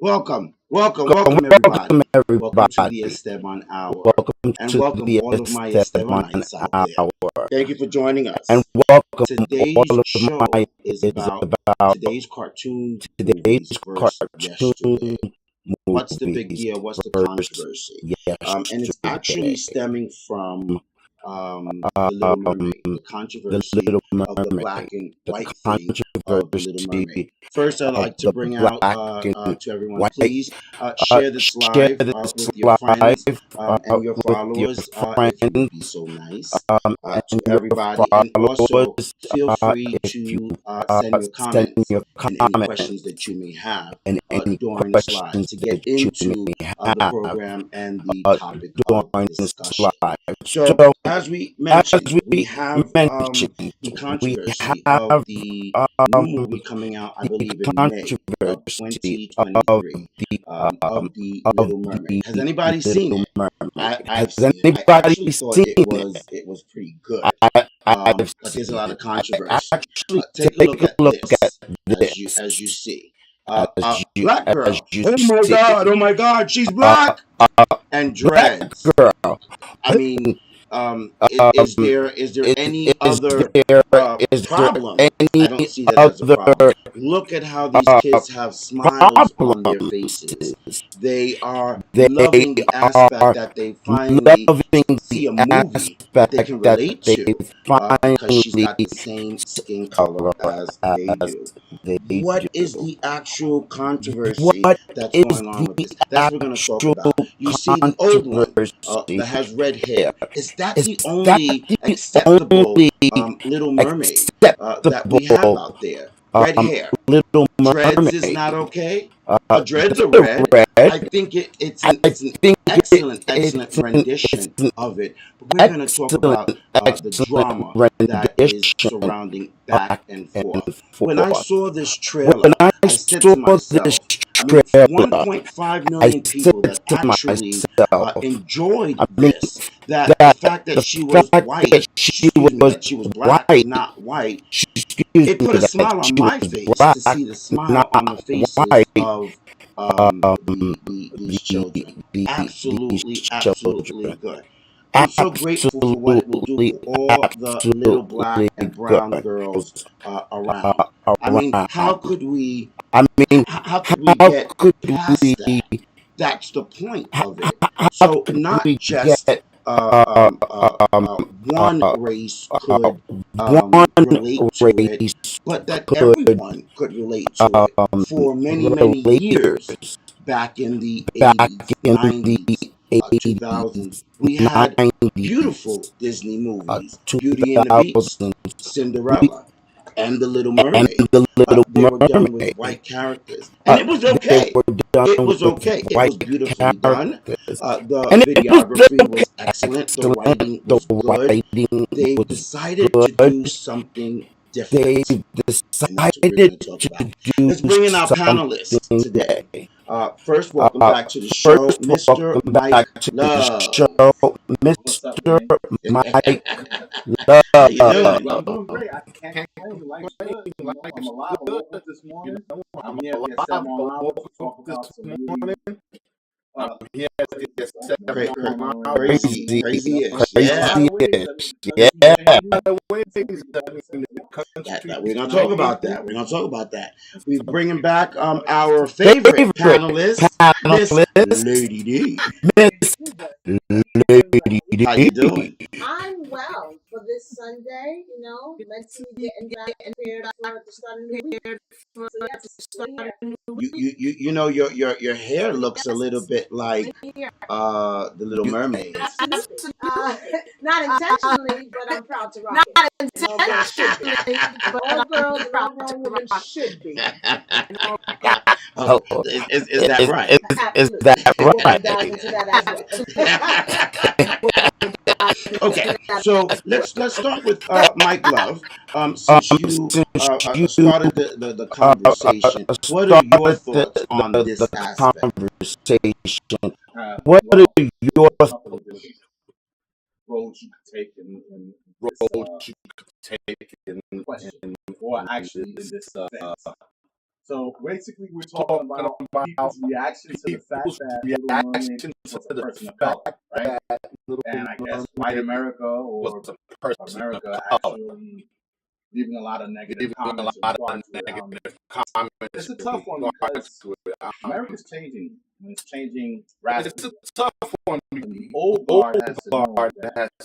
Welcome, everybody. Welcome Welcome to the everybody. Esteban Hour, Welcome and to welcome the all of my Esteban Estebanites out there. Hour. Thank you for joining And us. welcome Today's all of my show is is about about today's cartoon today's movies versus cartoon yesterday. What's the big movies deal? What's the versus controversy? And it's actually yesterday. stemming from The Little Um, Mermaid, the the controversy Little of the black Mermaid, and the white thing of The Little Mermaid. controversy First, I'd of like to the bring out black and to everyone, white. please share this Share live this with your friends live and your with your followers, if you would be friends so nice, and to your everybody. And also, followers. feel free If you to send your send comments your and any comments questions that you may have and any during this live questions to that get you into may the have program and the uh, topic of during this discussion. live. So, So, as we as mentioned, we we have mentioned, the we controversy of have the new um, movie coming out, I the believe, in May of controversy of 2023 the of The of Little Mermaid. the Has anybody seen Little it? Mermaid. I've Has seen it. I anybody actually thought seen it? it was pretty good, I've but there's a seen lot of it. I controversy. actually Take a take look a at look at this this as you see. Black as girl. you Oh my see. God! Oh my God! She's Uh, black uh, and Black dreads. girl. I mean, Um, is there any is other there problem? I any don't see that as a other problem. Look at how these uh, kids have smiles on their problems? faces. They are They loving the aspect are that they finally loving the see a movie that they can aspect that relate they to because she's finally got the same skin color cover as they as do. they What is do. the actual controversy What that's is going on with the this? That's what we're going to talk actual about. You see, the old one controversy that has red here? hair, is that Is the that only the acceptable only Little Mermaid that we have acceptable out there? Red hair. Little Dreads is not Mermaid? okay. Her dreads are The red. red. I think I it's an think excellent it's rendition an of it. But we're going to talk excellent, about the excellent drama that is rendition surrounding back back and and forth. When I forth. saw this When trailer, I I said saw to this myself, I mean, trailer, 1.5 I million said people that to actually myself, enjoyed I mean, this. That the that fact that the she was fact white, that she excuse me, was that she was black, white, not white, excuse it me, put a that smile on she my was face to black, see the smile on the not faces white, of um, these children. these Absolutely children. good. I'm so grateful for what it will do Absolutely, for all the little black absolutely and brown good. girls around. I mean, Around. I mean, how could we how get could past we, that? That's the point of it. how So could not we just get uh, um, one race uh, could one relate to it, race but that could everyone could relate to it for many relate years back in the back 80s, in the 90s, 2000s. 80s, We had 90s, beautiful Disney movies, Beauty and the Beast, 2000s, we, Cinderella, and The Little and Mermaid. the Little They were done with Mermaid. white characters, and it was They okay. were done It was with okay. It was white beautifully done. characters, The and it was videography was excellent. The excellent. writing The was good. writing They was decided to good. do something They different, and that's what we're decided going to talk to about. do Let's bring in our something. panelists today. First, welcome Uh, back to the show, First, Mr. welcome back Mike to the show, Love. What's up, Mr. man? Mike How you doing? Love. I'm doing great. I can't complain. Life's good. You know, I'm alive. I woke up this morning. I'm here at the Esteban Hour to talk about some really Crazy, crazy-ish. Yeah. crazy-ish. Crazy Yeah. that we're gonna talk about that. We're gonna talk about that. We're bringing back our favorite Favorite panelist, Miss panelist, Lady D. Miss Lady How you D. doing? I'm well for this Sunday, mentally getting back prepared for to start a new week. So yes, we're here. You know your hair looks a little bit like the Little Mermaid. Absolutely. Not intentionally, but I'm proud to rock it. And all girls should be. And all girls and all grown women should be. Oh, Oh, is that right? is Absolutely. that We're gonna right? dive into that as well. Okay, so let's start with Mike Love. Since you Since you started the conversation, what are your started thoughts on the this aspect? conversation, what are Well, your a couple of different roads you could take in this roads you could take question, or actually in this event. So basically, we're talking about people's reaction to the fact that Little Mermaid was a person of color, right? And I guess white America or America actually leaving a lot of negative comments in regards to it. It's a tough one because America's changing. And it's changing rapidly. It's a tough one. The old guard has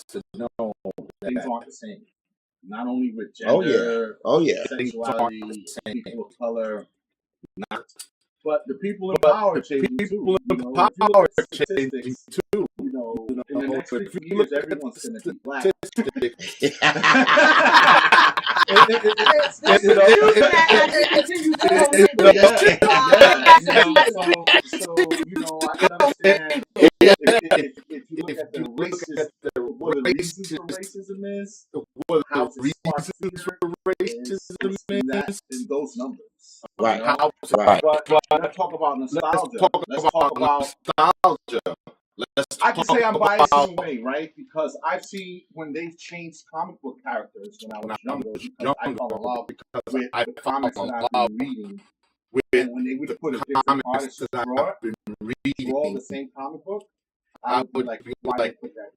to know that things aren't the same. Not only with gender, sexuality, people of color, but the people in power are changing too. You know, in the next 50 years, everyone's going to be black. So, I can understand if you look at the racist, what the reasons for racism is, how to racism is in those numbers. Right. But let's talk about nostalgia. Let's talk about nostalgia. I can say I'm biased in a way, right? Because I've seen when they've changed comic book characters when I was younger, because I fell in love with the comics that I've been reading. And when they would put a different artist to draw the same comic book, I would like, why they put that?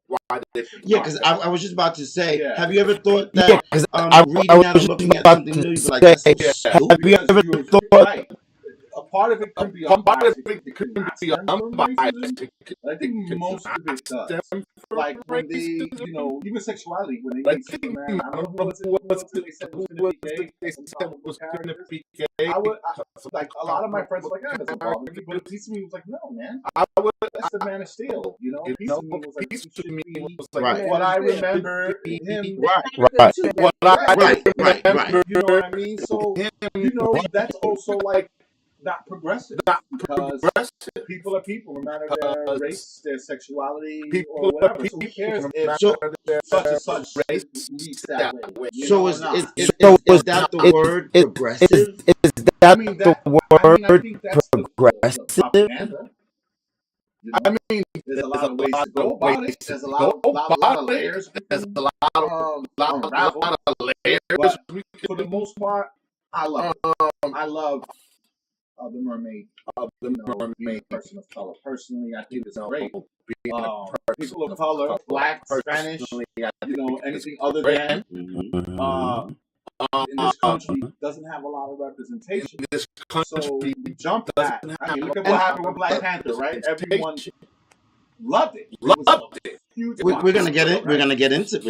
Yeah, because I was just about to say, have you ever thought that reading that or looking at something new, you'd be like, that's so stupid? Have you ever thought? A part of it could be unbiased. It could not stem from racism. I think most of it does. Like when they, even sexuality, when they made Superman, I don't know who they said was going to be gay. I would, like, a lot of my friends were like, that doesn't bother me. But a piece of me was like, no, man. That's the Man of Steel. A piece of me was like, this should be what I remember him. Right. What I remember. You know what I mean? So, that's also like, not progressive, because people are people, no matter their race, their sexuality, or whatever. So who cares if such and such leads that way? So is that the word progressive? Is that the word progressive? I mean, there's a lot of ways to go about it. There's a lot of layers. There's a lot of layers. But for the most part, I love it. I love the Mermaid, being a person of color. Personally, I think it's great. People of color, black, Spanish, anything other than in this country doesn't have a lot of representation. So we jumped that. I mean, look at what happened with Black Panther, right? Everyone loved it. We're gonna get it. We're gonna get into it.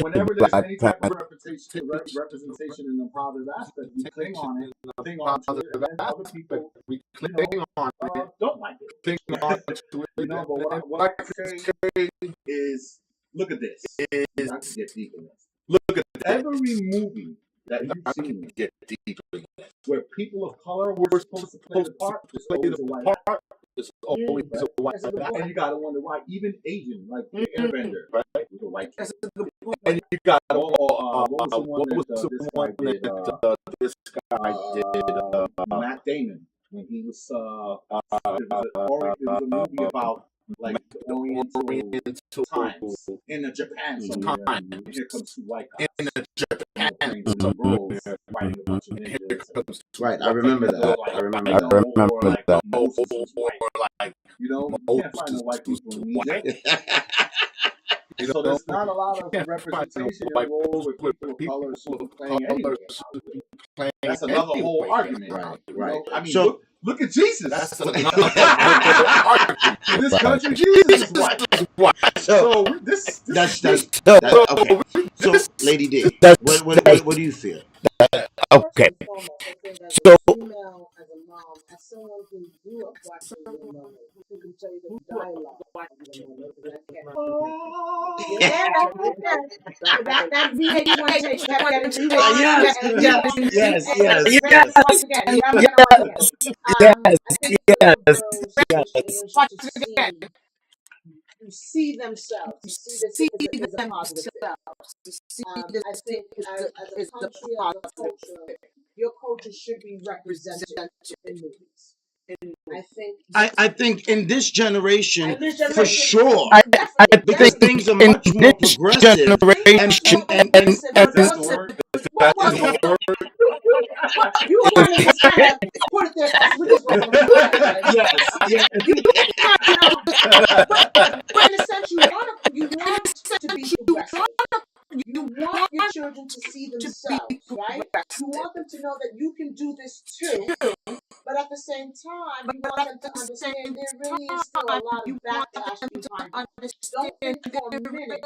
Whenever there's any type of representation in a positive aspect, we cling on it, to it, and then other people, don't like it. But what I say is, look at this. Not to get deep in this. Look at every movie that you've seen where people of color were supposed to play the part, it's always a white actor. It's always a white actor. And you gotta wonder why. Even Asian, like the Airbender, right? Was a white actor. And you got what was the one that this guy did? Matt Damon, when he was it was a movie about like Oriental times in Japan somewhere. And here comes two white guys. In Japan, right, I remember that. I remember that. Moses was white. You can't find no white people in music. So there's not a lot of representation in the role with people of color playing anywhere. That's another whole argument. Right. I mean, so, look at Jesus. That's another argument. In this country, Jesus is white. So that's okay. So, Lady D, what do you feel? Okay. So, as a mom, as someone who grew up watching Little Mermaid, who can tell you the dialogue of Little Mermaid. That VH1 tape kept getting to yes. You see themselves. You see the positive. I think as a country, as a culture, your culture should be represented in movies. I think in this generation, And this for generation, sure, definitely, because definitely. things are much more progressive. Things are more progressive. Is that the word? What Is was the word? you were trying to just kind of put it there fast. We're just going to Yes. Yes. you know, but in a sense, you want to be progressive. You want your children to see themselves, right? You want them to know that you can do this too. But at the same time, you want them to understand there really is still a lot of backlash behind it. Don't think for a minute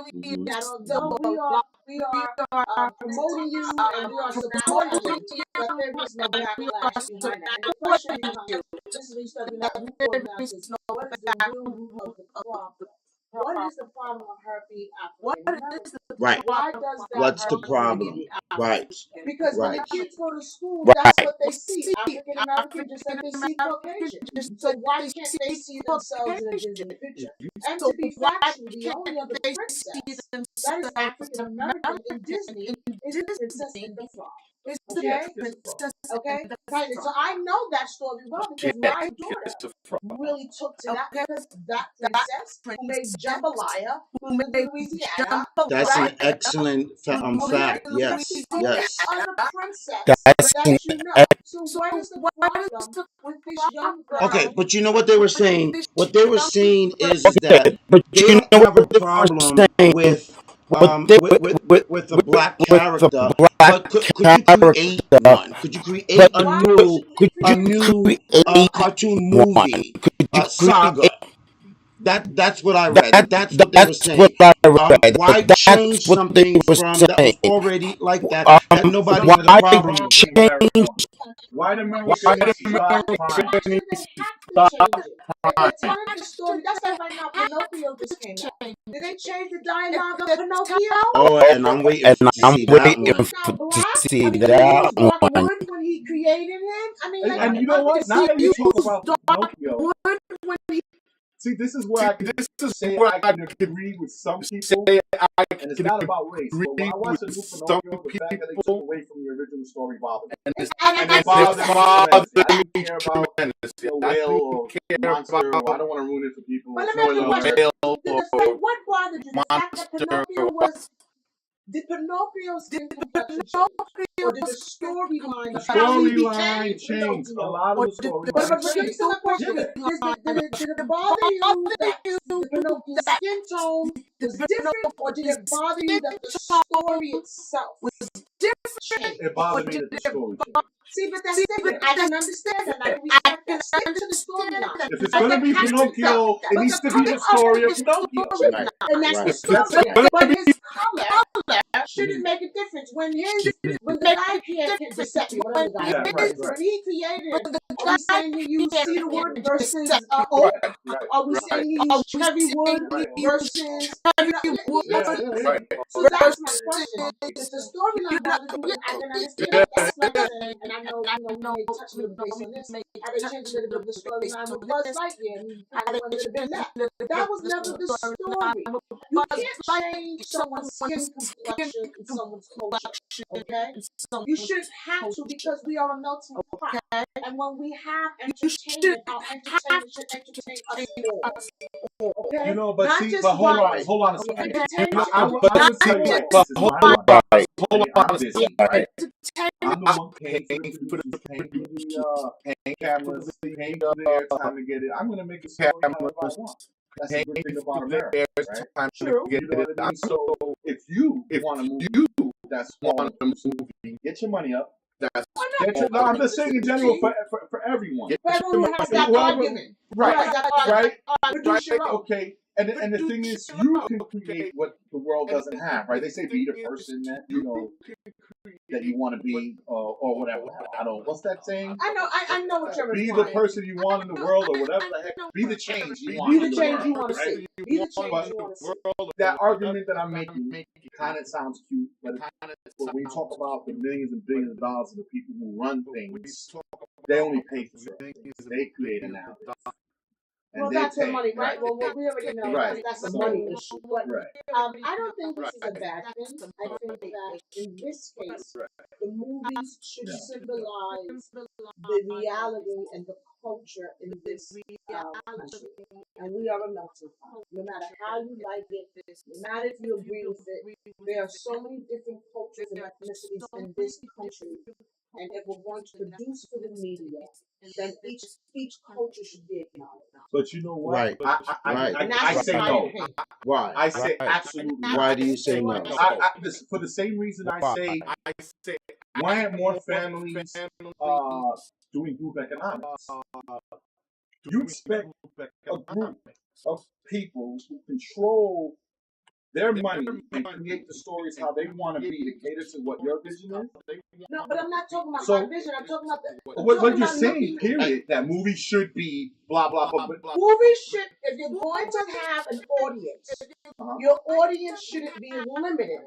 that although we are promoting you and we are supporting you, that there is no backlash behind that. And the question becomes, this is when you start being like root cause analysis. What is the real root of the problem? What is the problem of her being African American? Right. Why does that What's the hurt problem? Right. because when Right. the kids go to school, that's what they see. African American, just like they see Caucasian. So why can't they see themselves in a Disney picture? And to be factual, the only other princess that is African American in Disney is the Princess and the Frog. Okay? Okay? Right. So I know that story well because my daughter really took to that because that princess who made jambalaya, who lived in Louisiana, That's right? an excellent fact. Yes. Yes. Other princess that you know. So what is the problem with this young girl? Okay, but you know what they were saying? What they were saying is that they don't have a problem with a black character, but could you create one? Could you create a Why new shouldn't you cartoon movie saga? That's what I read. That's what they were saying. Why change something from that was already like that that nobody had a problem with? White Americans stop why crying. should they have to change it? If they're telling the story, that's like right now Pinocchio just came out. Did they change the dialogue of Pinocchio? Oh, and I'm waiting to see that one. He's not black. I mean, he was dark wood when he created him. I mean, like, And you know what? Now that you talk about Pinocchio, see, this is where I can say I can agree with some people, and it's not about race. But when I watch the new Pinocchio, the fact that they took away from the original story bothered me. And it bothered me tremendously. I don't care about the whale or monster, or I don't want to ruin it for people. but let me ask you a question. What bothered you? The fact that Pinocchio was... Did Pinocchio's skin complexion change? Or did the storyline changed? A lot of the storyline. But let me still question it. Did it bother you that the Pinocchio skin tone was different, or did it bother you that the story itself was different? It bothered me that the story changed. See, but that's different. I can understand that. I can respect that. Stick to the storyline. If it's going to be Pinocchio, it needs to be the story of Pinocchio. And that's the story. But his color shouldn't make a difference. When the guy created Giuseppe, whatever the guy is, when he created it, are we saying he used cedar wood versus oak? Are we saying he used cherry wood versus... So that's my question. If the storyline bothers you, I can understand. That's like saying, and I know we may touch a little base on this, how they changed a little bit of the storyline with Buzz Lightyear, and he kind of went a little bit left. That was never the story. You can't change someone's skin complexion and someone's culture, okay? You shouldn't have to, because we are a melting pot. And when we have entertainment, our entertainment should entertain us all. Okay? You know, but not see, just but hold on a second. Entertainment I would tell you this is my life. I'm busy, right? I'm the one paying for the producers, paying for the cameras, paying for their time to get it. I'm going to make a story if I want. That's the good thing about America, right? True. You know what I mean? So if you want a movie that's on a movie, get your money up. No, I'm just saying in general for everyone. For everyone who has that argument. Right. Okay. And the thing is, you can create what the world doesn't have, right? They say be the person that that you want to be, or whatever. I don't. What's that saying? I know what you're Be implying. the person you want in the world, or whatever the heck. Be the change you want. Be the change you want to see. Be the change you want to see. That argument that I'm making kind of sounds cute, but when you talk about the millions and billions of dollars of the people who run things, they only pay for it. They create a narrative. and Well, they that's the pay. money, right? Well, we already know Right. that's a So- money issue. But Right. I don't think this is a bad thing. I think that in this case, the movies should Yeah. symbolize the reality and the culture in this country. And we are a melting pot. No matter how you like it, no matter if you agree with it, there are so many different cultures and ethnicities in this country. And if we're going to produce for the media, then each culture should be acknowledged. But you know what? Right. Right. And that's I just say my no. opinion. Why? I say absolutely no. Why do you say no? For the same reason I say, why aren't more families doing group economics? You expect a group of people who control their money and create the stories how they want to be to cater to what your vision is. No, but I'm not talking about So- my vision. I'm talking about What you're about saying, looking- period, that movies should be blah blah blah. But Movies should, if you're going to have an audience, Uh-huh. your audience shouldn't be limited.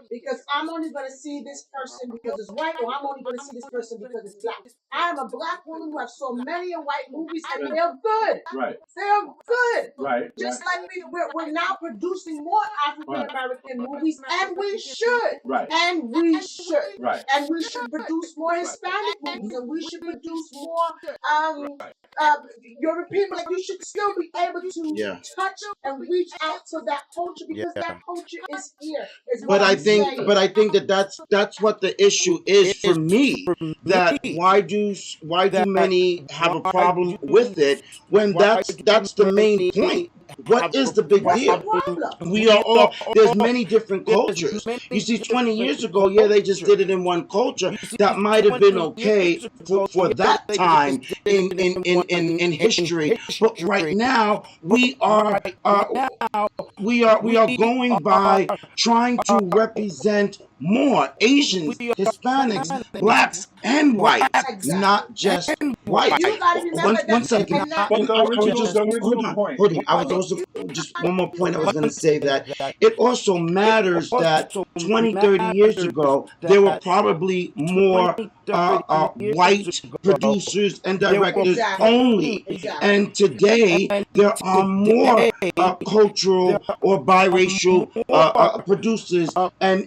Because I'm only going to see this person because it's white, or I'm only going to see this person because it's black. I am a black woman who have so many white movies, and they're good. right, They're good. right, Just like we're now producing more African American movies, and we should. right, And we should. right. And we should produce more Hispanic movies, and we should produce more European. Like, you should still be able to Yeah. touch and reach out to that culture, because that culture is here. Is But what I I'm think, saying. but I think that that's what the issue is for me. That why do many have a problem with it when that's the main point? What is the big What's the deal? problem? We are all, there's many different cultures. You see, 20 years ago, yeah, they just did it in one culture. That might have been okay for that time in history. But right now, we are going by trying to represent more Asians, Hispanics, blacks, and whites, Exactly. not just whites. You gotta remember One that- second. and that- But the original point. Hold on. I was also just one more point. I was going to say that it also matters that 20, 30 years ago, there were probably more white producers and directors Exactly. only. Exactly. And today, there are more cultural or biracial producers and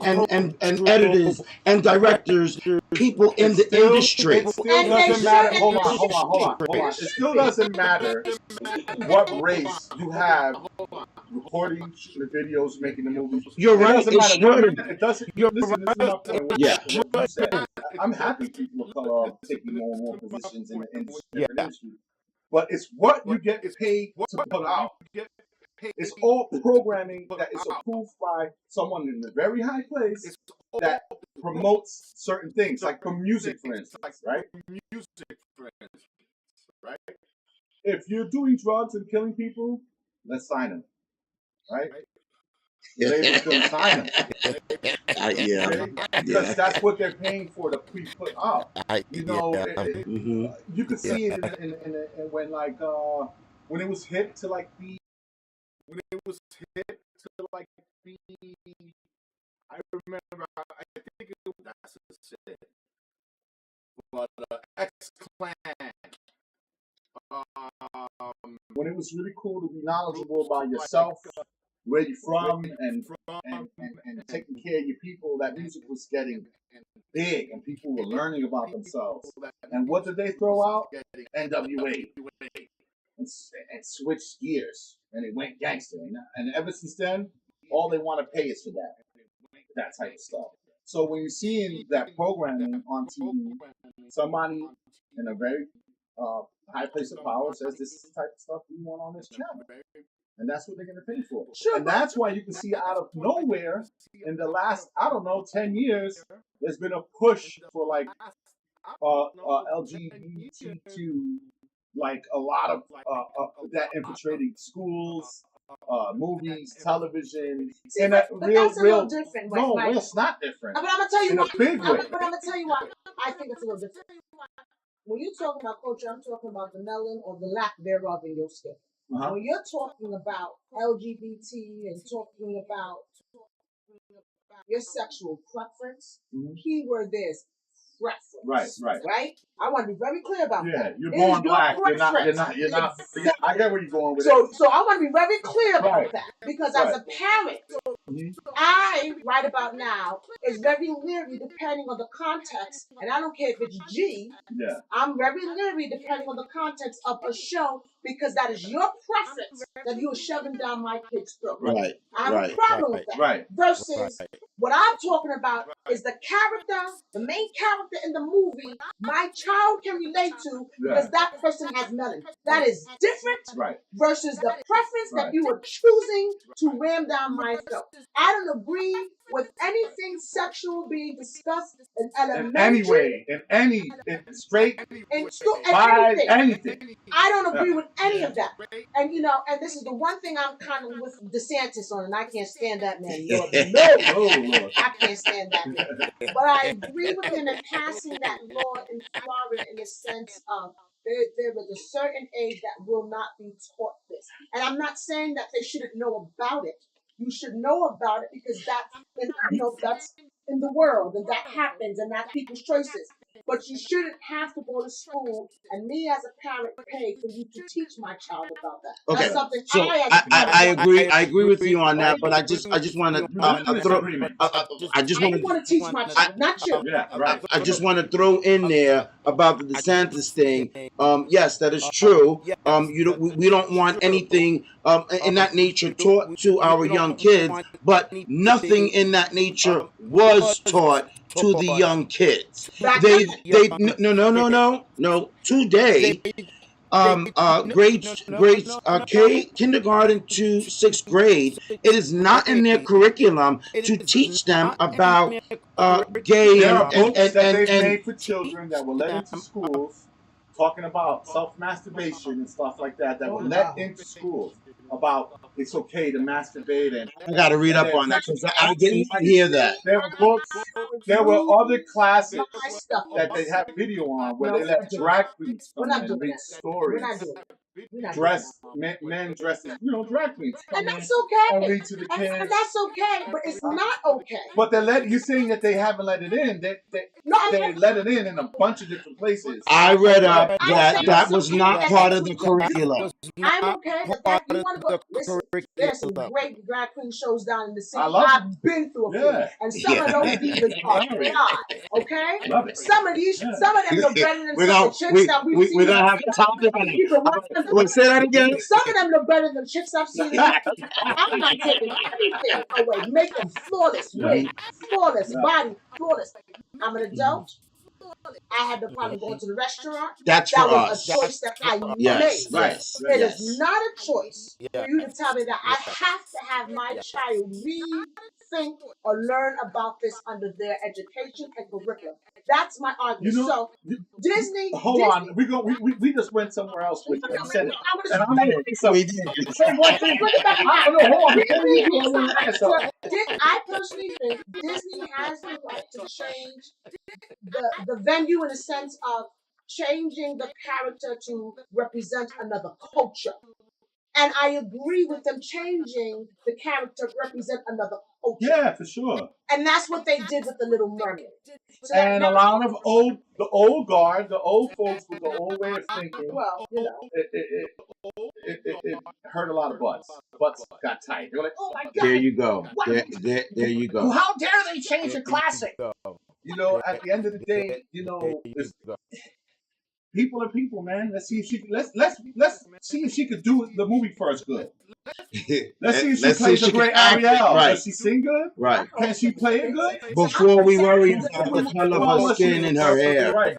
editors and directors, people in the industry. It still doesn't matter. Hold on. It still doesn't matter what race you have recording the videos, making the movies. You're right. It It doesn't matter. should. It doesn't. Listen, this is my point. What Yeah. you said. I'm happy people of color are taking more and more positions in the industry. But it's what you get paid to put out. It's all programming that is approved by someone in a very high place that promotes certain things, like for music, for instance, right? If you're doing drugs and killing people, let's sign them, right? Labels don't sign them. Yeah. Because that's what they're paying for to pre-put out. You know, Mhm. you could see it in when like when it was hip to like be. I remember. I think that's it. But X-Clan. When it was really cool to be knowledgeable about yourself, where you're from, and taking care of your people, that music was getting big, and people were learning about themselves. And what did they throw out? NWA. And switched gears, and it went gangster. And ever since then, all they want to pay is for that type of stuff. So when you're seeing that programming on TV, somebody in a very high place of power says this is the type of stuff we want on this channel. And that's what they're going to pay for. Sure. And that's why you can see out of nowhere, in the last, 10 years, there's been a push for like LGBTQ, like a lot of that infiltrating schools, movies, television, in a But real. that's a little different. Right? No, Right? it's not different. But I'm gonna tell you In a why. big way. But I'm gonna tell you why I think it's a little different. When you're talking about culture, I'm talking about the melanin or the lack thereof in your skin. Uh-huh. When you're talking about LGBT and talking about your sexual preference, Mhm. keyword is preference. Right. Right? I want to be very clear about that. Yeah, you're It born is your black. You're not. preference. I get where you're going with So I want to be very clear about Right. that because Right. as a parent, it. I, right about now, is very leery depending on the context, and I don't care if it's G. Yeah. I'm very leery depending on the context of a show because that is your preference that you are shoving down my kid's throat. Right. I have a problem with that. Right. Versus what I'm talking about is the character, the main character in the movie, my child can relate to because that person has melanin. That is different Right. versus the preference that Right. you are choosing to ram down my throat. I don't agree with anything sexual being discussed in In elementary. any way, in straight, in school, and by anything. anything. I don't agree with any of that. And and this is the one thing I'm kind of with DeSantis on, and I can't stand that man. Lord, no, Oh Lord. I can't stand that man. But I agree with him in passing that law in Florida in the sense of there is a certain age that will not be taught this. And I'm not saying that they shouldn't know about it. You should know about it because that's in the world and that happens and that's people's choices. But you shouldn't have to go to school and me as a parent pay for you to teach my child about that. Okay, That's something so I agree with you on that, but I just want to throw. I just want I want to teach my child, not you. Yeah. Right. I just want to throw in there about the DeSantis thing. Yes, that is true. We don't want anything in that nature taught to our young kids, but nothing in that nature was taught to the young kids. They no. Today, kindergarten to 6th grade, it is not in their curriculum to teach them about gay There are books that they've and made for children that were let into schools, talking about self-masturbation and stuff like that. That were let into schools about it's okay to masturbate and. I got to read up on that because I didn't hear that. There were books. There were other classes My stuff. that they have video on where they let drag queens We're come not in doing and read that. stories. We're not doing that. We're not Dress men dressed as drag queens come and in that's and okay. read to the And kids. that's okay, but it's not okay. But you're saying that they haven't let it in. No, I'm They saying- let it in a bunch of different places. I read up that saying that was something not that part of they the could do. curriculum. I'm okay with that. You want to go? Listen, there's some great drag queen shows down in the city. I love I've been through a few, Yeah. and some of those divas are fly. Okay, Love it. some of them look better than We're some gonna of the chicks that we've seen. we're gonna have to talk about it. Wait, say that again. Some of them look better than chicks I've seen. I'm not taking anything away. Make them flawless, wig, flawless, body, flawless. I'm an adult. I had the problem going to the restaurant. That's That for was us. a choice that I Yes, made. yes, It yes. is not a choice for you to tell me that I have to have my child rethink or learn about this under their education and curriculum. That's my argument. So Disney. Hold on, we just went somewhere else with you and said it. And I'm gonna say something. We Say one thing. I don't know. Hold on. Before you do, I want to ask So, something. I personally think Disney has the right to change the venue in the sense of changing the character to represent another culture. And I agree with them changing the character to represent another culture. Yeah, for sure. And that's what they did with the Little Mermaid. So And a lot of the old guard, the old folks with the old way of thinking, well, it hurt a lot of butts. Butts got tight. They were like, oh my God. There you go. There you go. How dare they change a classic? At the end of the day, it's, people are people, man. Let's see if she could do the movie first good. Let's see if she plays a great Ariel. Right. Does she sing good? Right. Can she play it good? Before we worry about the color of her skin and her hair. Right.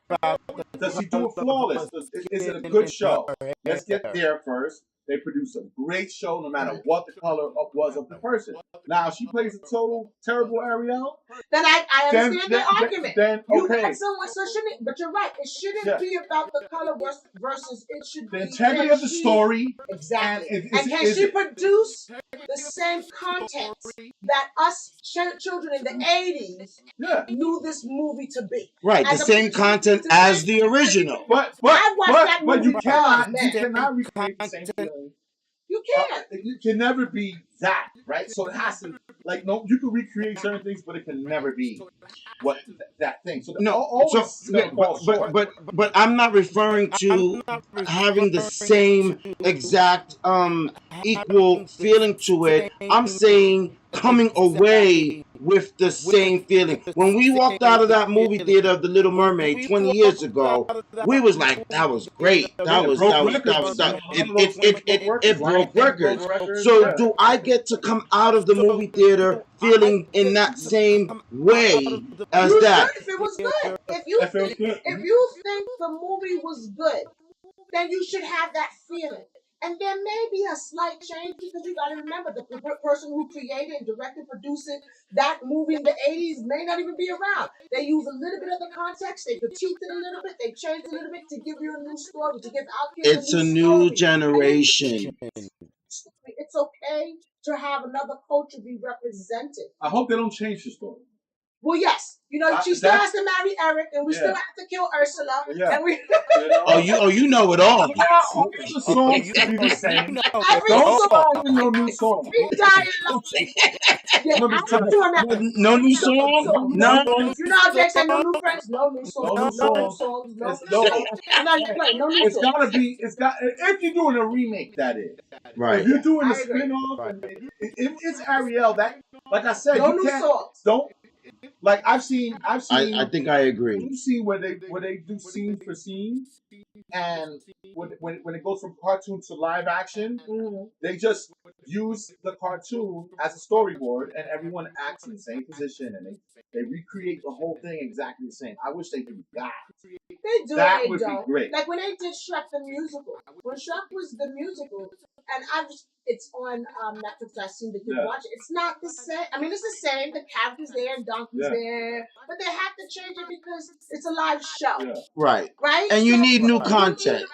Does she do it flawless? Is it a good show? Let's get there first. They produce a great show no matter what the color was of the person. Now, if she plays a total terrible Ariel, then I understand the argument. Then You okay. had someone, so shouldn't, but you're right. It shouldn't be about the color versus it should The be integrity of the story. Exactly. And can she produce the same content that us children in the 80s knew this movie to be? Right, the same content as the original. But I watched that you movie. cannot recreate the same feeling You can't. It can never be that, right? So it has to, like, no, you can recreate certain things, but it can never be what that thing. So No, always so yeah, fall short. but I'm not referring to having the same exact equal feeling to it. I'm saying coming away with the same feeling. When we walked out of that movie theater of The Little Mermaid 20 years ago, we was like, that was great. It broke records. So do I get to come out of the movie theater feeling in that same way as You that? should if it was good. If you think the movie was good, then you should have that feeling. And there may be a slight change because you got to remember the person who created and directed, produced that movie in the 80s may not even be around. They use a little bit of the context, they critiqued it a little bit, they changed a little bit to give you a new story, to give our kids It's a a new new story. generation. It's okay to have another culture be represented. I hope they don't change the story. Well, yes. You know, she still has to marry Eric, and we still have to kill Ursula. Yeah. And we, You know it all. All the songs should be the same. every Don't song, find no new song. we dialogue. Yeah, I'm not doing that. No new song? No. You know how Jake said no new friends, no new songs, No new songs. no new It's songs. I'm not even playing, no new It's songs. gotta be. If you're doing a remake, that is. Right. If you're doing a I agree. spin-off, if it's Ariel, that, like I said, No you new can't. songs. Don't. Like I've seen. I think I agree. You see where they do scene for scene, and when it goes from cartoon to live action, they just use the cartoon as a storyboard, and everyone acts in the same position, and they recreate the whole thing exactly the same. I wish they do that. They do. That They would don't. be great. Like when they did Shrek the musical. When Shrek was the musical, and it's on Netflix. I seem to keep watching. It's not the same. I mean, it's the same. The characters there, and Donkey's there, but they have to change it because it's a live show. Yeah. Right. Right? And you need new content.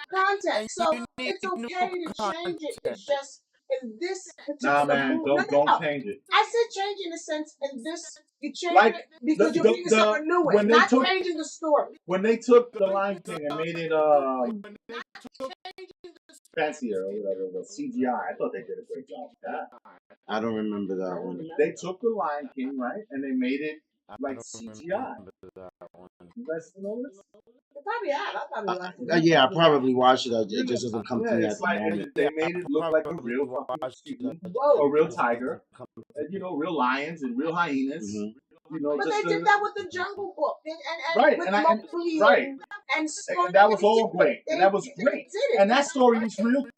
So it's okay to change it. It's just in this particular Nah, man, movie. don't change it. I said change in a sense in this. You change Like, it because you're bringing something new in, when they not took- changing the story. When they took the Lion King and made it fancier or whatever it was, CGI, I thought they did a great job with that. I don't remember that one. They took the Lion King, right, and they made it like CGI. You guys know this? They probably have. I probably watched it. Yeah, I probably watched it. It just doesn't come to me at it's the like moment. they made it look like a real Whoa. a real tiger, and, real lions and real hyenas. Mhm. But they did that with the Jungle Book and Right, with and Mowgli right. and And that was all great. And that was they great. did it. And that story was real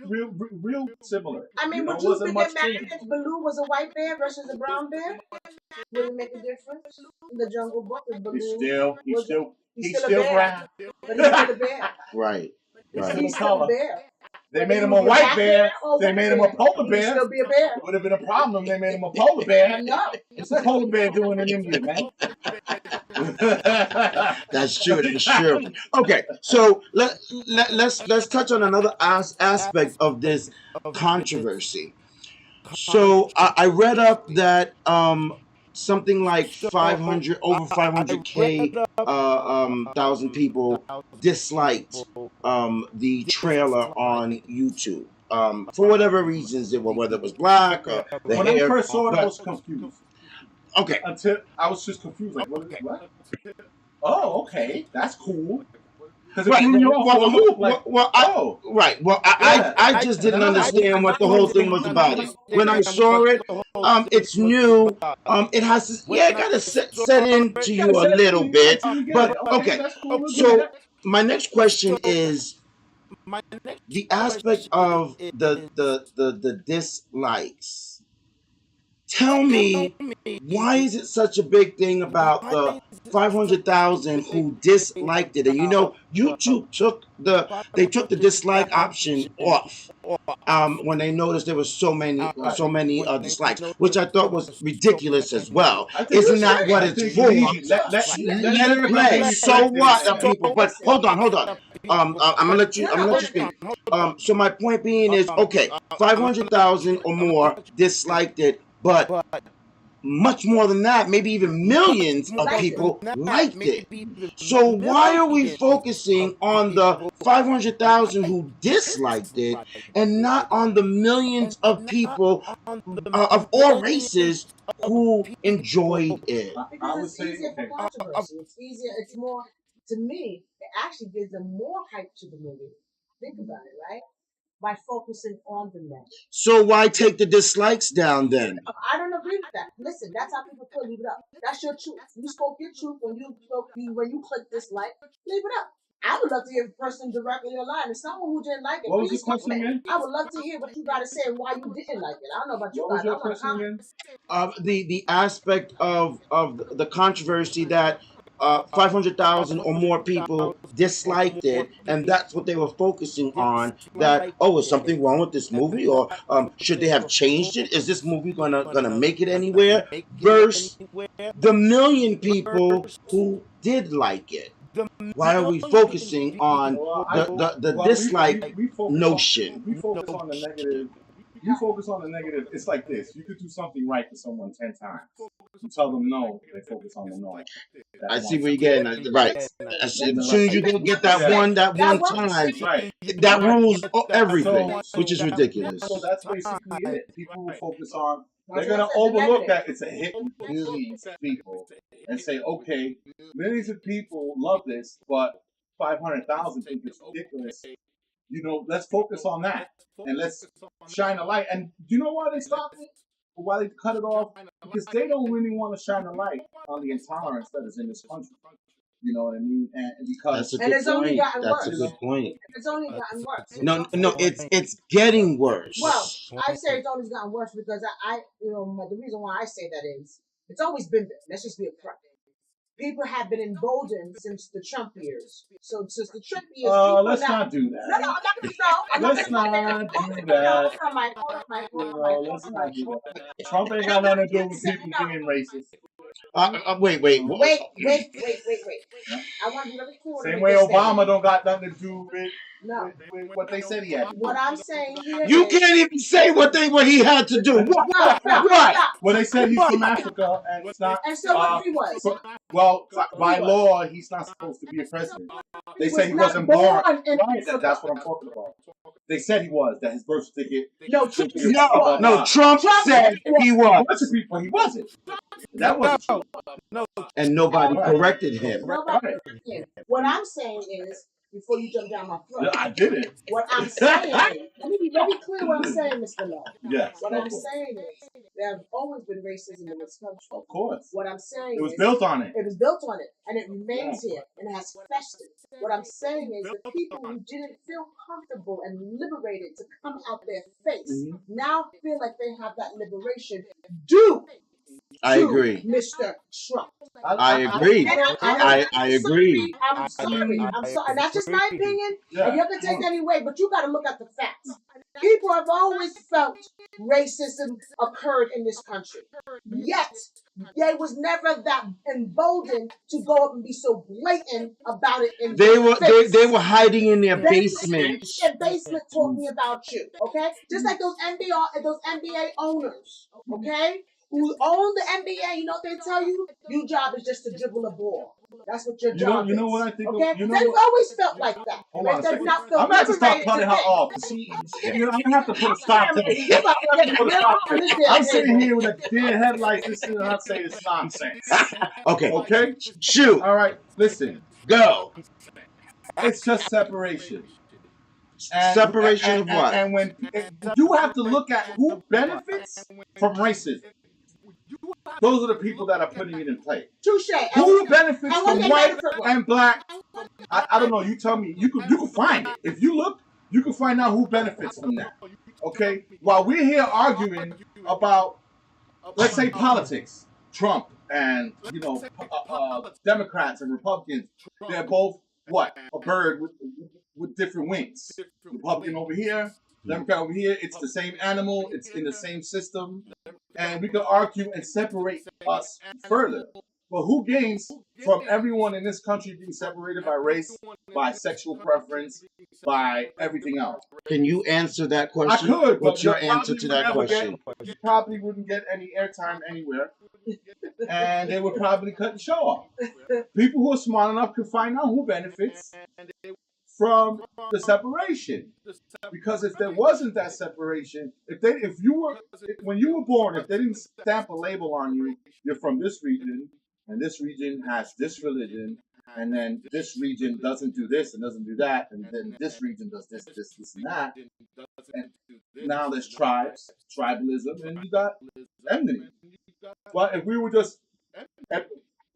similar. I mean, would it you wasn't think much it mattered change. if Baloo was a white bear versus a brown bear? Would it make a difference? In the Jungle Book, if Baloo He's still a bear, brown. but he's still a bear. Right. Right. He's still a bear. They made him a white bear. They made him a polar He'd bear. still be a bear. Would have been a problem. They made him a polar bear. No. What's a polar bear doing in India, man? That's true. That's true. Okay, so let's touch on another aspect of this controversy. So I read up that something like 500k thousand people disliked the trailer on YouTube. For whatever reasons, whether it was black or the When I hair. first saw it, I was confused. Okay. Until I was just confused. Like, what? Oh, okay. That's cool. Because Right. Right. Well, I just didn't understand what the whole thing was about. When I saw it, it's new. It has to, it got to set into you a little bit. But okay, so my next question is the aspect of the dislikes. Tell me, why is it such a big thing about the 500,000 who disliked it? And YouTube took the dislike option off when they noticed there was so many dislikes, which I thought was ridiculous as well. Isn't that what it's for? Let it play. So what, people? But hold on. I'm gonna let you speak. So my point being is, okay, 500,000 or more disliked it. But much more than that, maybe even millions of people liked it. So why are we focusing on the 500,000 who disliked it and not on the millions of people of all races who enjoyed it? Because it's easier for controversy. It's easier. It's more. To me, it actually gives them more hype to the movie. Think about it, right? By focusing on the message. So why take the dislikes down then? I don't agree with that. Listen, that's how people feel. Leave it up. That's your truth. You spoke your truth when you click dislike. Leave it up. I would love to hear the person directly online. If someone who didn't like it, What was please your question comment. again? I would love to hear what you got to say and why you didn't like it. I don't know about you What was guys. your I want to question comment. again? The aspect of the controversy that 500,000 or more people disliked it, and that's what they were focusing on. That, oh, is something wrong with this movie, or should they have changed it? Is this movie gonna make it anywhere? Versus the million people who did like it. Why are we focusing on the dislike we focus notion? We focus on the negative. You focus on the negative. It's like this. You could do something right for someone 10 times. You tell them no, they focus on the no. I see where you're getting at. Right. As soon as you get that one time, Right. that rules everything, which is ridiculous. So that's basically it. People will focus on. They're gonna overlook that it's a hit with millions of people and say, okay, millions of people love this, but 500,000 think it's ridiculous. You know, let's focus on that and let's shine a light. And do you know why they stopped it? Or why they cut it off? Because they don't really want to shine a light on the intolerance that is in this country. You know what I mean? And because that's a good point. That's a good point. It's only gotten worse. No, it's getting worse. Well, I say it's always gotten worse because the reason why I say that is it's always been there. Let's just be upfront. People have been emboldened since the Trump years. So since the Trump years, let's not do that. No, I'm not gonna do that. Let's not do that. Trump ain't got nothing to do with people being racist. Wait. I want to be very clear. Same way Obama don't got nothing to do with what they said he had. What I'm saying here you can't even say what he had to do. What? Well, they said he's from Africa and it's not. And so what he was. Well, by law, he's not supposed to be a president. They say he wasn't born. Right, that's what I'm talking about. They said he was. That his birth certificate. No, Trump said he was. He wasn't. That wasn't true. No. And nobody corrected him. What I'm saying is, before you jump down my throat. I didn't. What I'm saying is, let me be very clear what I'm saying, Mr. Law. Yes. What I'm saying is, there have always been racism in this country. Of course. What I'm saying it was built on it. It was built on it, and it remains here, and it has festered. What I'm saying is, the people who didn't feel comfortable and liberated to come out their face now feel like they have that liberation due. I agree. Mr. Trump. I agree. I agree. I'm sorry. And that's just my opinion. Yeah. And you can take that anyway, but you got to look at the facts. People have always felt racism occurred in this country. Yet, they was never that emboldened to go up and be so blatant about it. They were hiding in their basements. Their basement talking about you. Okay, just like those NBA owners. Okay. Who own the NBA, you know what they tell you? Your job is just to dribble a ball. That's what your job is. You know what I think? Okay? They've always felt like that. Hold on a second. I'm going to have to stop cutting her off. I'm going to have to put a stop to it. I'm sitting here with a dead headlight listening to her say this nonsense. Okay? Shoot. All right, listen. Go. It's just separation. Separation of what? And when you have to look at who benefits from racism. Those are the people that are putting it in play. Touche. Who benefits from white and black? I don't know. You tell me. You can find it. If you look, you can find out who benefits from that. Okay? While we're here arguing about, let's say, politics, Trump and, Democrats and Republicans, they're both what? A bird with different wings. Republican over here, Democrat over here. It's the same animal. It's in the same system. And we could argue and separate us further. But who gains from everyone in this country being separated by race, by sexual preference, by everything else. Can you answer that I question? could, but What's your you answer probably to would that never question? you probably wouldn't get any airtime anywhere, and they would probably cut the show off. People who are smart enough could find out who benefits from the separation. Because if there wasn't that separation, when you were born, if they didn't stamp a label on you, you're from this region, and this region has this religion, and then this region doesn't do this and doesn't do that, and then this region does this, and that. And now there's tribalism, and you got enmity. But if we were just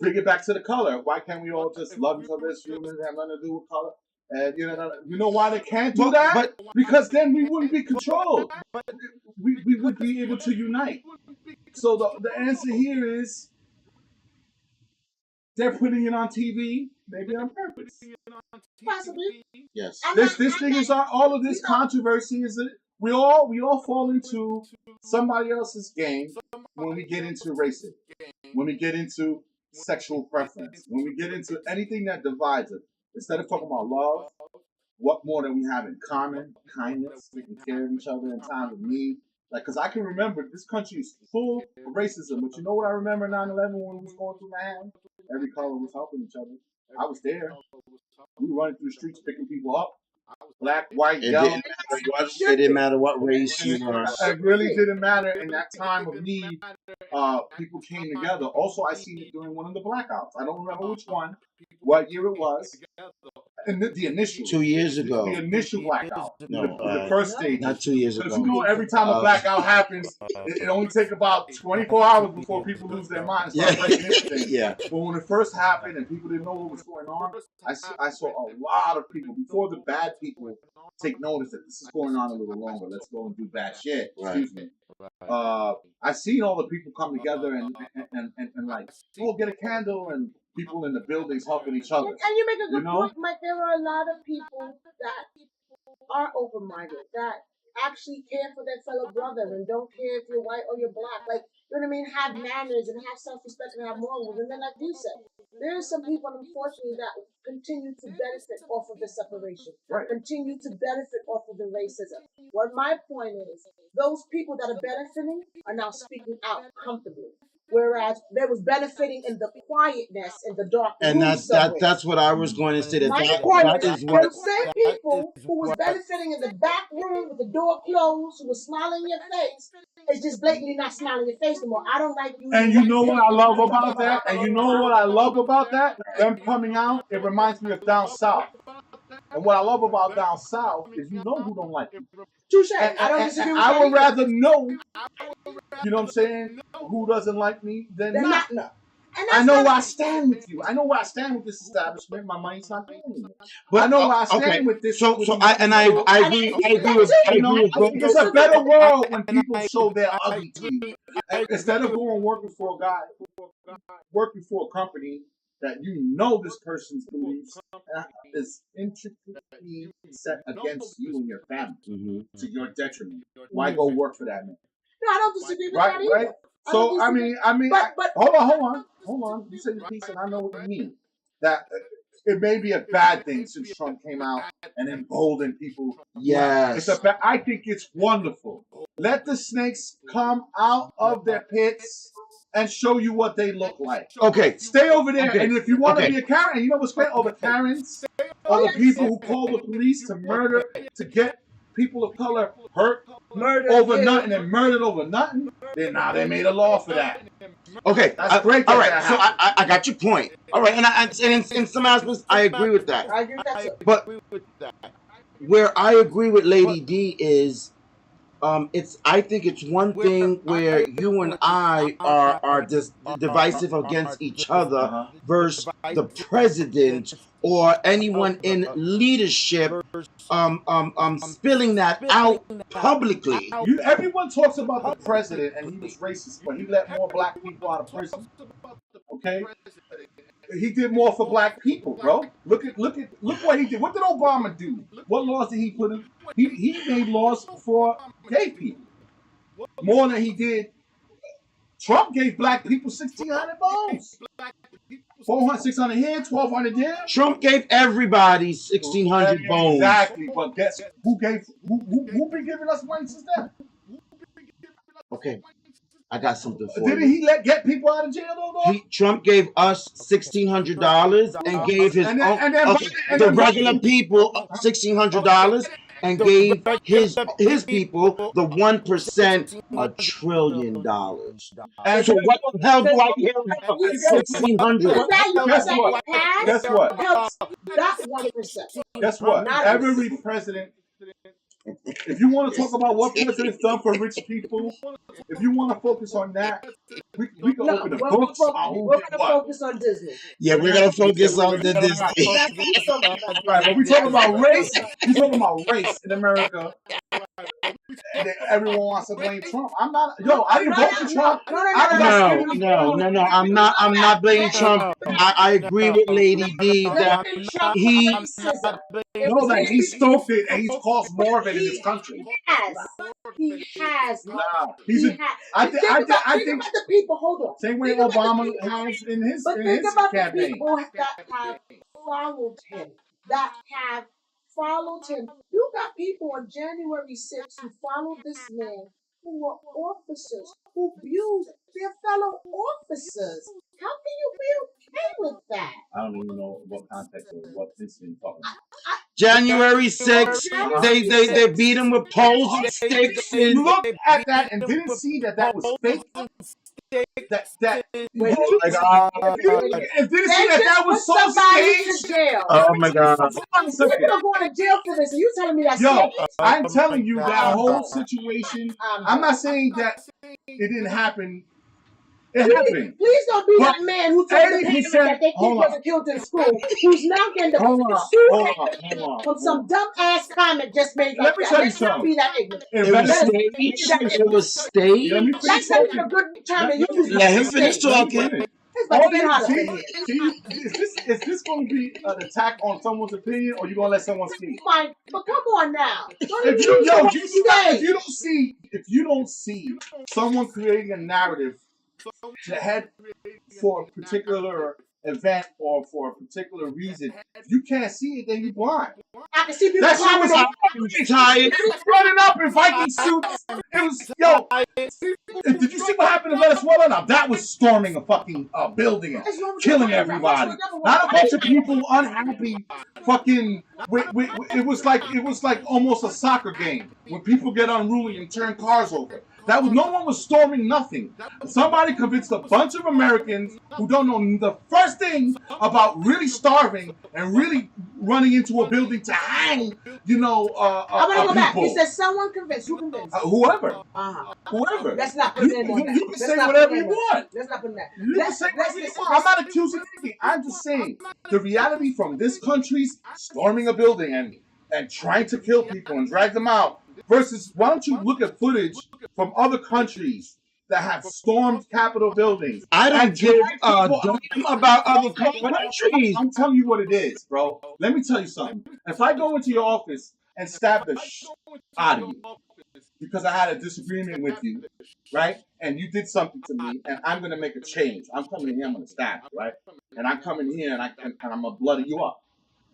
bring it back to the color, why can't we all just love each other as humans, have nothing to do with color? And you know why they can't do that? Because then we wouldn't be controlled. We would be able to unite. So the answer here is they're putting it on TV, maybe on purpose. Possibly. Yes. This thing is all of this controversy is that we all fall into somebody else's game when we get into racism, when we get into sexual preference, when we get into anything that divides us. Instead of talking about love, what more do we have in common? Kindness, taking care of each other in time of need. Like, because I can remember this country is full of racism, but you know what I remember 9/11 when we was going through Manhattan? Every color was helping each other. I was there. We were running through the streets picking people up. Black, white, yellow. It didn't matter what race you were. It really didn't matter in that time of need. People came together. Also, I seen it during one of the blackouts. I don't remember which one, what year it was. And the initial 2 years ago. The initial blackout. No, the first stage. Not 2 years Because ago. you know, every time a blackout happens, it only takes about 24 hours before people lose their mind and start breaking into things. Yeah. But when it first happened and people didn't know what was going on, I saw a lot of people, before the bad people take notice that this is going on a little longer, let's go and do bad shit. Excuse me. I seen all the people come together and like, oh, get a candle, and people in the buildings helping each other. And you make a good point, Mike. There are a lot of people that are open-minded, that actually care for their fellow brother and don't care if you're white or you're black. Like, you know what I mean? Have manners and have self-respect and have morals. And then, like you said, there are some people, unfortunately, that continue to benefit off of the separation, continue to benefit off of the racism. What my point is, those people that are benefiting are now speaking out comfortably. Whereas there was benefiting in the quietness in the dark. And that's what I was going to say. That is what the same people who was benefiting in the back room with the door closed, who was smiling in your face, is just blatantly not smiling in your face anymore. I don't like you. And you know what I love about that? And you know what I love about that? Them coming out, it reminds me of down south. And what I love about down south is you know who don't like you. Touche. I don't disagree with I would rather know, you know what I'm saying, who doesn't like me than not. I know where I stand with you. I know where I stand with this establishment. My money's not paying me. But I know where I stand with this. I agree with it's a better world when people show their ugly to you. Instead of going working for a guy, working for a company that you know this person's beliefs is intricately set against you and your family to your detriment. Why go work for that man? No, I don't disagree with that either. Right? So I mean, but hold on. You said your piece, and I know what you mean. That it may be a bad thing since Trump came out and emboldened people. Yes, I think it's wonderful. Let the snakes come out of their pits and show you what they look like. Okay. Stay over there. Okay. And if you want to be a Karen, you know what's great? All the Karens, all the people who call the police to murder, to get people of color hurt over nothing and murdered over nothing. They made a law for that. Okay. That's great. All right. So I got your point. All right. And in some aspects, I agree with that. I agree with that too. But where I agree with Lady D is, I think it's one thing where you and I are just divisive against each other versus the president or anyone in leadership spilling that out publicly. Everyone talks about the president and he was racist, but he let more black people out of prison. Okay? He did more for black people, bro. Look what he did. What did Obama do? What laws did he put in? He made laws for gay people. More than he did. Trump gave black people 1,600 votes. 400, 600 here, 1,200 there. Trump gave everybody 1,600 bones. Exactly, but guess who been giving us money since then? Okay, I got something for Didn't you. he get people out of jail though? Trump gave us $1,600 and gave the regular people $1,600 and gave his people, the 1%, $1 trillion. And so what the hell do I get? 1,600. Guess what? Helps that 1%. Guess what? Every president. If you want to talk about what president's done for rich people, if you want to focus on that, we can open the books. We're going to focus on Disney. Yeah, we're going to focus on the Disney. Right, but we talking about race. We talking about race in America. And everyone wants to blame Trump. I'm not. Yo, I didn't vote for Trump. No. I'm not blaming Trump. I agree with Lady D that he stoked it and he's caused more of it in this country. He has. I think about the people. Hold on. Same way Obama has in his campaign. The people that have followed him. You got people on January 6th who followed this man who were officers who abused their fellow officers. How can you be okay with that? I don't even know what context or what this is talking about. January 6th, they beat him with poles and sticks. You looked at that and didn't see that was fake. If you didn't see that was so staged. Oh my God! People are going to jail for this, and you telling me that's Yo, I'm telling you that whole situation. I'm not saying that it didn't happen. It happened. Please don't be that man who told the parents that their kid wasn't killed in school, who's now getting the from some dumb ass comment just made like Let me tell you something. Be that ignorant. It was staged. That's not a good time to use. Let him finish talking. Is this going to be an attack on someone's opinion, or you going to let someone speak? Fine, but come on now. If you don't see someone creating a narrative to head for a particular event or for a particular reason, if you can't see it, then you're blind. I can see people tired, running up in Viking suits. It was, yo. Did you see what happened in Venezuela? Now that was storming a fucking building and killing everybody. Not a bunch of people unhappy. Fucking, it was like almost a soccer game when people get unruly and turn cars over. No one was storming nothing. Somebody convinced a bunch of Americans who don't know the first thing about really starving and really running into a building to hang, I'm gonna go back. You said someone convinced. Who convinced? Whoever. Whoever. Let's not put it in there. You can say whatever you want. Let's not put that. You can say whatever you want. I'm not accusing anything. I'm just saying the reality from this country's storming a building and trying to kill people and drag them out. Versus, why don't you look at footage from other countries that have stormed Capitol buildings? I don't give a damn about other countries. I'm telling you what it is, bro. Let me tell you something. If I go into your office and stab the out of you because I had a disagreement with you, right? And you did something to me, and I'm gonna make a change. I'm coming in here, I'm gonna stab you, right? And I come in here and I'm gonna bloody you up,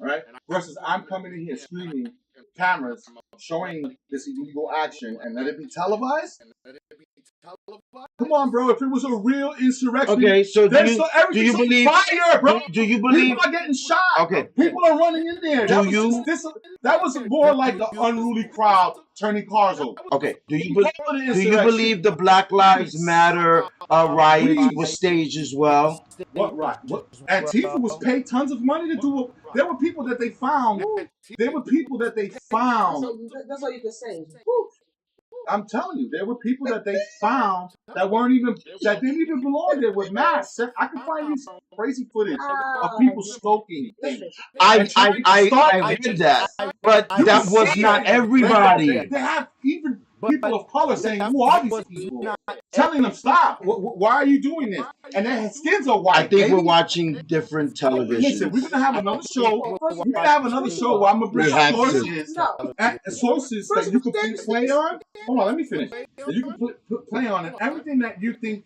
all right? Versus I'm coming in here screaming. Cameras showing this illegal action and let it be televised? Come on, bro. If it was a real insurrection, okay. So do you believe? Fire, bro. Do you believe? People are getting shot. Okay. People are running in there. That was more like an unruly crowd turning cars over. Okay. Do you believe the Black Lives Matter riot was staged as well? What right? Antifa was paid tons of money to do it. There were people that they found. That's all you can say. I'm telling you, there were people that they found that didn't even belong there with masks. I can find these crazy footage of people smoking. I did that, but that was not everybody. They have even people of color saying, "Who are these people?" Telling them, "Stop! Why are you doing this?" And their skins are white. I think we're watching different television. Listen, we're gonna have another show. We're gonna have another show where I'm gonna bring sources that you can play on. Hold on, let me finish. That you can play on, and everything that you think,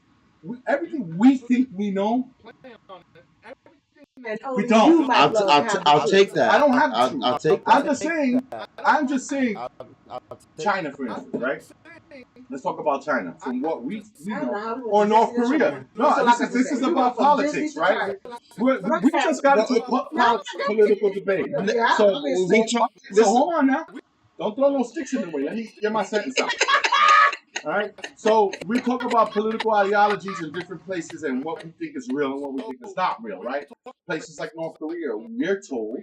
everything we think we know, And We only don't. you, Mike Love, have the I'll truth. take that. I don't have I'll, to. I'll take I'm that. just saying, China, for instance, right? Let's talk about China. From what we I don't know know, how we went or from North Disney to Korea. China. No, So like I this is said, we about went from Disney politics, to right? China. We just got into a political debate. Yeah, So, obviously. so hold on now. Don't throw no sticks in the way. Let me get my sentence out. All right. So we talk about political ideologies in different places and what we think is real and what we think is not real, right? Places like North Korea, we're told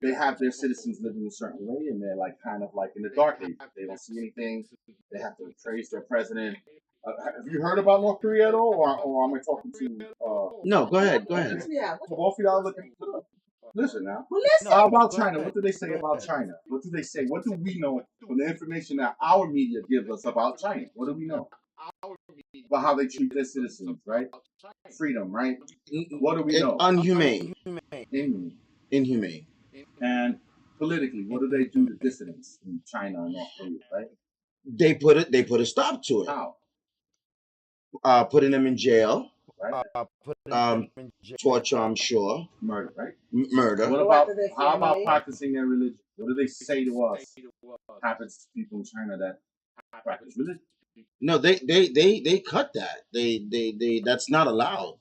they have their citizens living a certain way, and they're like kind of like in the dark ages. They don't see anything. They have to praise their president. Have you heard about North Korea at all, or am I talking to? No, go ahead. Go ahead. Yeah. So both of y'all listen now. Well, listen. How about China? What do they say about China? What do they say? What do we know from the information that our media gives us about China? What do we know about how they treat their citizens? Right? Freedom, right? What do we know? Unhumane. Inhumane. And politically, what do they do to dissidents in China and North Korea? Right? They put a stop to it. How? Putting them in jail. Right? Torture, I'm sure. Murder, right? Murder. What about how about practicing their religion? What do they say to us? Happens to people in China that practice religion. No, they cut that. They that's not allowed.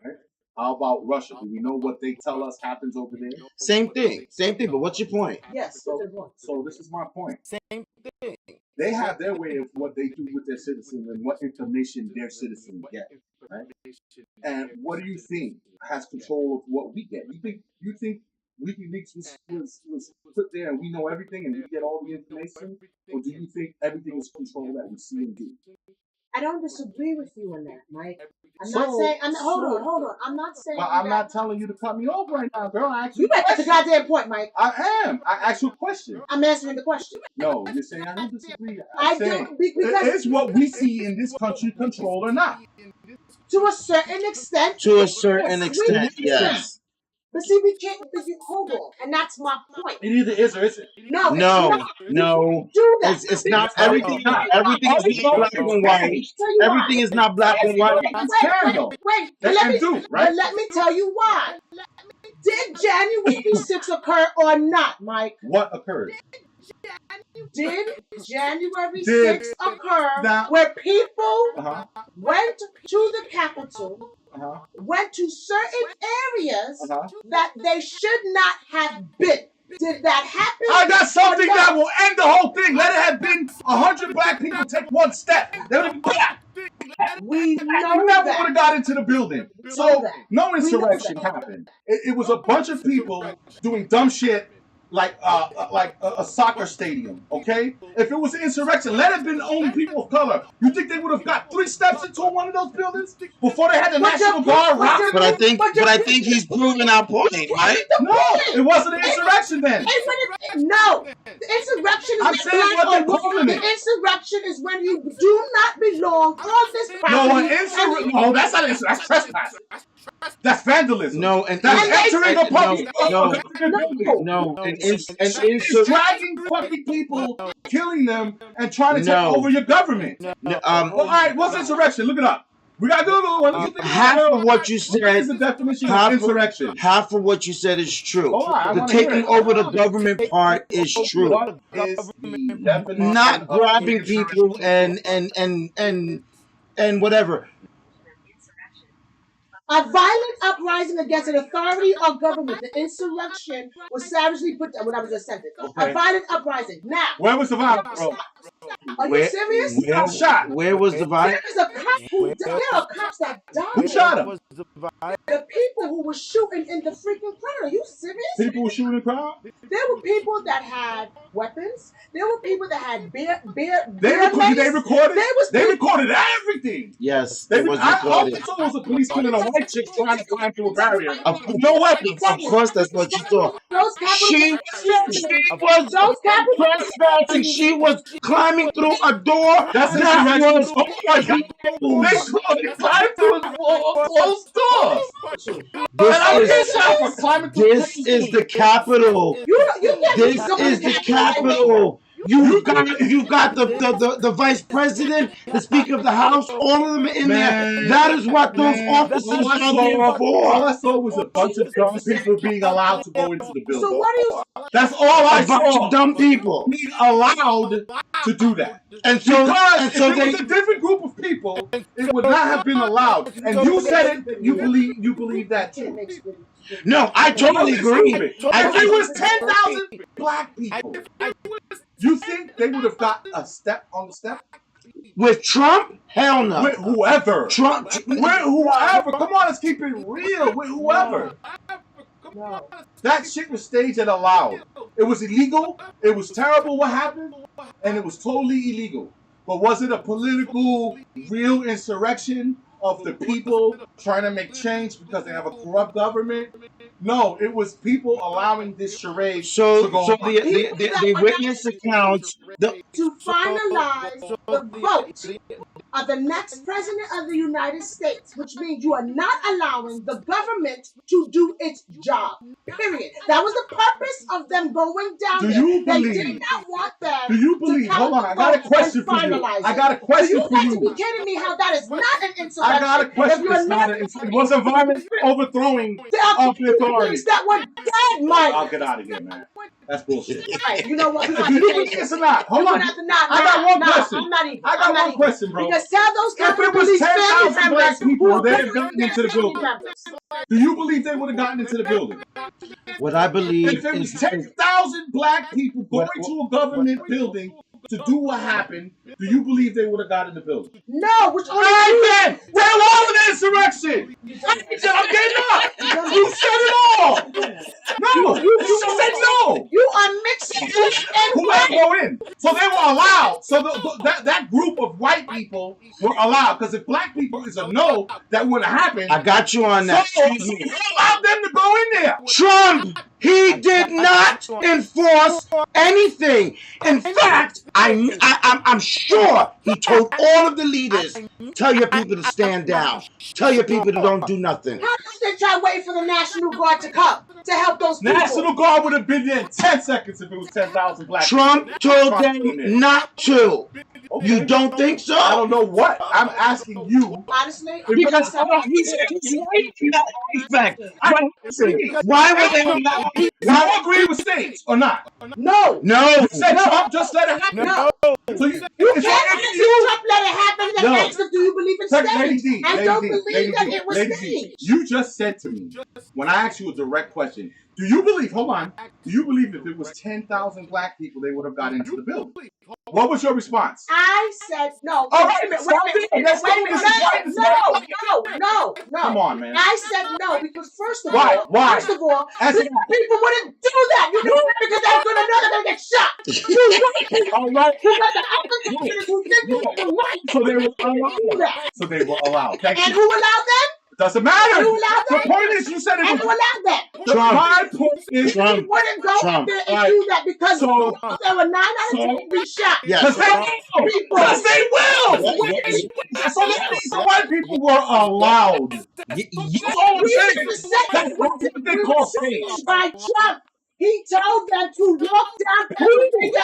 Right? How about Russia? Do we know what they tell us happens over there? Same thing. But what's your point? Yes. So this is my point. Same thing. They have their way of what they do with their citizens and what information their citizens get, right? And what do you think has control of what we get? You think WikiLeaks was put there and we know everything and we get all the information, or do you think everything is controlled that we see and do? I don't disagree with you on that, Mike. Hold on. I'm not saying. But I'm not telling you to cut me off right now, girl. I asked you. You make the goddamn point, Mike. I am. I asked you a question. I'm answering the question. No, you're saying I don't disagree. I saying, don't because is what we see in this country controlled or not? To a certain extent. To a certain extent, yes. But see, we can't. Hold on, and that's my point. It either is or isn't. No. No. Do that. It's not everything. Everything is not black and white. Everything is not black and white. Wait. Let me tell you why. Did January 6th occur or not, Mike? What occurred? Did January 6th occur where people went to the Capitol, went to certain areas that they should not have been? Did that happen? I got something that will end the whole thing. Let it have been 100 black people take one step. They would have We never would have got into the building. So no insurrection happened. It was a bunch of people doing dumb shit like a soccer stadium, okay? If it was an insurrection, let it have been only people of color. You think they would have got 3 steps into one of those buildings before they had the National Guard rock? But I think he's proving our point, right? No, it wasn't an insurrection then. No, the insurrection is the insurrection is when you do not belong on this property. No, that's not insurrection. That's trespass. That's vandalism. No, and that's entering a public. Dragging fucking people, killing them, and trying to take over your government. All right, what's insurrection? Look it up. We got Google. Half of what you said is the definition of insurrection. Half of what you said is true. The taking over the government part is true. What is the definition? Not grabbing people and whatever. A violent uprising against an authority or government. The insurrection was savagely put down. What I was just saying. A violent uprising. Now. Where was the violence, bro? Are you serious? Where shot? Where was the violence? There is a cop who died. There are cops that died. Who shot him? The people who were shooting in the freaking crowd. Are you serious? People were shooting in the crowd? There were people that had weapons. There were people that had beer. They recorded. They recorded everything. Yes, they was recorded. All they saw was a policeman and a white chick trying to climb through a barrier. No weapons. Of course, that's what you saw. She was trespassing. She was climbing through a door. That's insurrection. Oh my God! They climbed through closed doors. This is the Capitol. This is the Capitol. You got the vice president, the speaker of the house, all of them in there. That is what those officers are there All for. I saw was a bunch of dumb people being allowed to go into the building. So what do you? That's all I A bunch saw. of dumb people. Being allowed to do that. And so Because if it they was a different group of people, it would not have been allowed. And you said it. You believe that too. no, I totally agree. If it was 10,000 black people, you think they would have got a step on the step? With Trump, hell no. With whoever. Trump, With whoever. Come on, let's keep it real. With whoever. No. That shit was staged and allowed. It was illegal. It was terrible what happened. And it was totally illegal. But was it a political, real insurrection of the people trying to make change because they have a corrupt government? No, it was people allowing this charade to go on. the witness accounts. To finalize the vote of the next president of the United States, which means you are not allowing the government to do its job. Period. That was the purpose of them going down Do there. you They believe? did not want them. Do you believe? to count Hold on, I the got a votes question and for you. finalize I it. got a question You for got to you. be kidding me how that is not an insurrection. I got a question. If you're It's not. It wasn't violent overthrowing There are of the authority. things that were dead, Mike. I'll get out of here, man. That's bullshit. Right, you know what? Do you believe this or not? Hold on. I got one question. I'm not even. I got one question, bro. Because tell those If it was 10,000 black people, they'd have gotten into the building. Do you believe they would have gotten into the building? What I believe If it was is 10,000 black people going to a government building to do what happened, do you believe they would have got in the building? No, which All right, then. Where was the insurrection? I'm getting up. You said it all. No, you said no. You are mixing this and Who let white. go in? So they were allowed. So that group of white people were allowed. Because if black people is a no, that wouldn't happen. I got you on that. So you allowed them to go in there. Trump, he did not enforce anything. In fact, I'm sure he told all of the leaders, tell your people to stand down. Tell your people to don't do nothing. How much they try waiting for the National Guard to come to help those people? National Guard would have been there in 10 seconds if it was 10,000 black people. Trump told them not to. Okay. You don't think so? I don't know what. I'm asking you. Honestly, Because he's right in that respect. Why would they not? Do you agree with states or not? no. No. Said Trump just let it happen. No. So You it's can't up to ask you. Trump let it happen and No. ask them, do you believe in Lady states? D, I Lady don't D, believe Lady that D, it was Lady D, staged. you just said to me, when I asked you a direct question, do you believe, hold on, do you believe if it was 10,000 black people, they would have got into the building? What was your response? I said no. All Wait right, a minute. stop Wait a it. minute. Let's Wait a go. minute. This is why- No. Come on, man. I said no because first of Why? all, Why? first of all, As- people wouldn't do that. You know because they're gonna know they're gonna get shot. You white people. All right. Because the Africans who think you were white. So they were do allowed. that. So they were allowed. Thank And you. who allowed them? Doesn't matter. Who allowed The that? point is, you said And it who was. allowed that? My point is, Trump. You wouldn't go Trump. up there and Right. do that because So- there were 9 out of 10 be shot. Yes. because they will. People. Because they will. Yes. So that means the white people were allowed. That's all I'm We saying. didn't say That's what they call stage. by Trump. He told them to look down Pennsylvania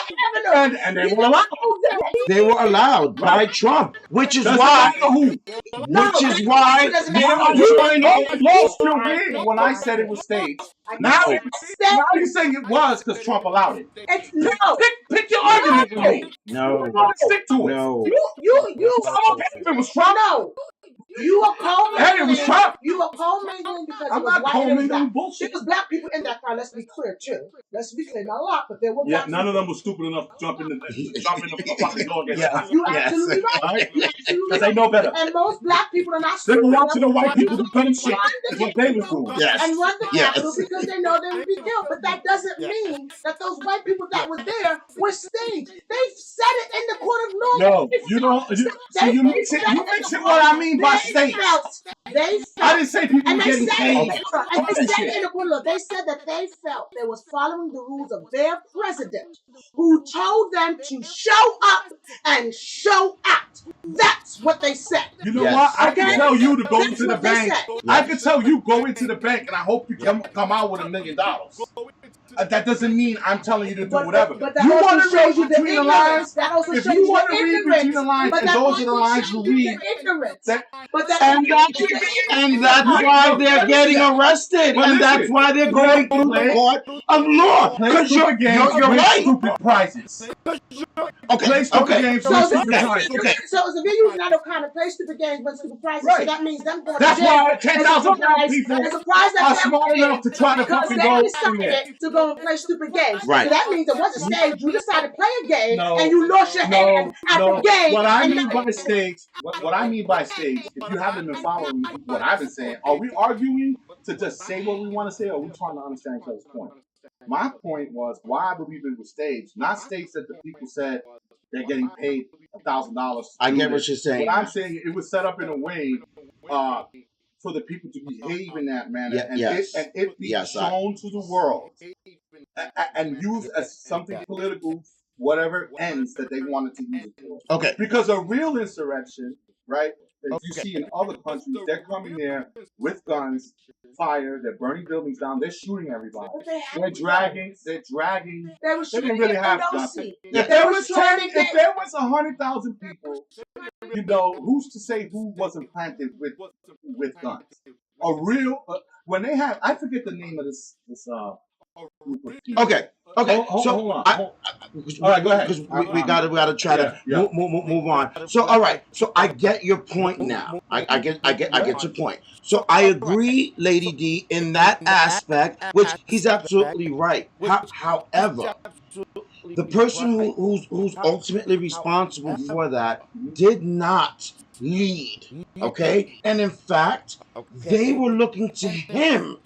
Avenue. And they were allowed. They were allowed by Trump, which is Doesn't why, matter who. which is why Doesn't they matter are who. trying to Lost your win when I said it was staged. Now you're saying it was because Trump allowed it. It's no. Pick your argument with me. No. Stick to it. No. You. I'm okay if it was Trump. No. You are co-mingling. Hey, it was Trump. You are co-mingling because I'm it was not white and it was co-mingling black. bullshit. It was black people in that car. Let's be clear too. Let's be clear. Not a lot, but there were Yeah, black none of people. them were stupid enough to jump in the fucking door against Yeah. us. You Yes. absolutely right. Right? You absolutely Because they right. know better. And most black people are not They were stupid watching the enough white people do dumb shit. Run the Is what they was doing. Yes. and run the Yes. Capitol because they know they would be killed. But that doesn't mean that those white people that were there were staged. They said it in the court of law. No, you don't. You mix it what I mean by states. They felt. I didn't say people And were they getting said, paid. and they said Bullshit. in the court of law, they said that they felt they was following the rules of their president, who told them to show up and show out. That's what they said. You know Yes. what? I can Okay? tell you to go That's into the what they bank. said. I can tell you go into the bank, and I hope you come out with $1 million. That doesn't mean I'm telling you to do But whatever. but that You also want to shows read you the between the ignorance. lines? That also If shows you you want the to read between ignorance. the lines, But and that those are the also lines shows you you read, the ignorance. that But that And that's shows you the and ignorance. that's Right, why no, they're let me getting see that. arrested, But and that's listen, why they're going through the court of law. play Because stupid games, you're win right. stupid prizes. Okay, Play stupid okay, games, So win if stupid they're prizes. okay. using that kind of play stupid games, win stupid prizes, so Right. that means them going That's to jail why is a 10,000 pound prize. people It's a prize are that they're smart winning enough to try to because fucking they go in decided there. to go and play stupid games. Right. So that means it wasn't staged. You decided to play a game No, and you lost your hand at the game. What I and mean by stage, what I mean by stage, if you haven't been following what I've been saying, are we arguing to just say what we want to say, or are we trying to understand each other's point? My point was why I believe it was staged, not staged that the people said they're getting paid $1,000. I get what you're saying. What I'm saying, it was set up in a way for the people to behave in that manner, Yeah, and yes. it be Yes, shown to the world and used as something political, whatever ends that they wanted to use it for. Okay. Because a real insurrection, right, that you see in other countries, they're coming there with guns, fire, they're burning buildings down, they're shooting everybody. They're dragging. They were They shooting didn't really at have Pelosi. nothing. Yeah. If there was 100,000 people, you know, who's to say who wasn't planted with guns? A real when they have, I forget the name of this group of people. Okay. Hold on. All right, go ahead. Because we gotta try to move on. So all right. So I get your point now. I get your point. So I agree, Lady D, in that aspect, which he's absolutely right. However, the person who's ultimately responsible for that did not lead. Okay, and in fact, they were looking to him,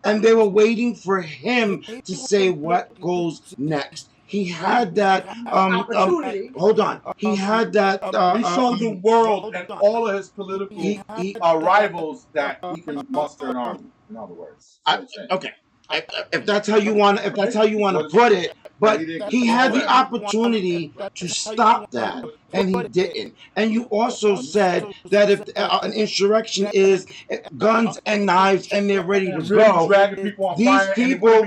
and they were waiting for him to say what goes next. He had that opportunity. Hold on. He had that. He showed the world and all of his political rivals that he can muster an army. In other words, okay. If that's how you want to put it, but he had the opportunity to stop that, and he didn't. And you also said that if an insurrection is guns and knives and they're ready to go, these people,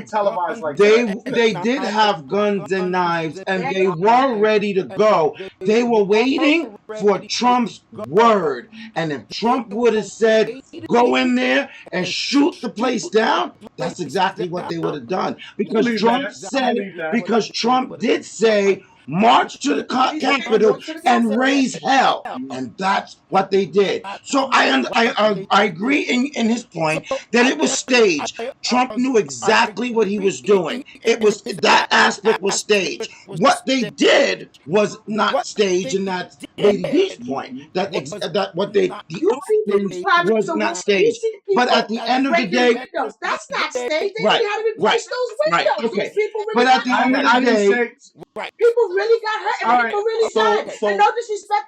they did have guns and knives and they were ready to go. They were waiting for Trump's word. And if Trump would have said, go in there and shoot the place down, that's exactly what they would have done. Because Trump did say, march to the Capitol and raise hell, and that's what they did. So I agree in his point that it was staged. Trump knew exactly what he was doing. It was that aspect was staged. What they did was not staged, and that's Lady D's point. That what they was not staged. But at the end of the day, that's not staged. They right, had to replace those windows. Okay. People really but at the end of the day, people really got hurt and people really died. And no disrespect,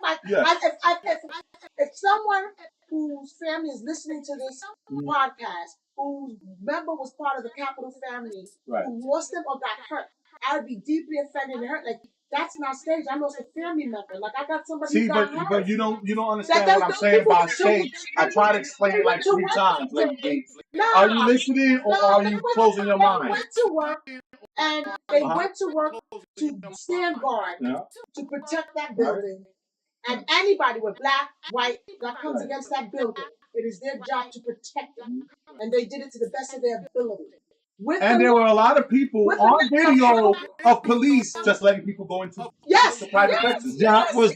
if someone whose family is listening to this podcast, whose member was part of the Capitol family, who lost them or got hurt, I would be deeply offended and hurt. Like, that's not staged. I lost a family member. Like, I got somebody who got hurt. But you don't understand what I'm saying about stage. I try to explain it like 3 times. Are you listening or are you closing your mind? They went to work and they went to work to stand guard to protect that building. And anybody with black, white, that comes against that building, it is their job to protect them. And they did it to the best of their ability. And there were a lot of people on video of police just letting people go into the private places. That was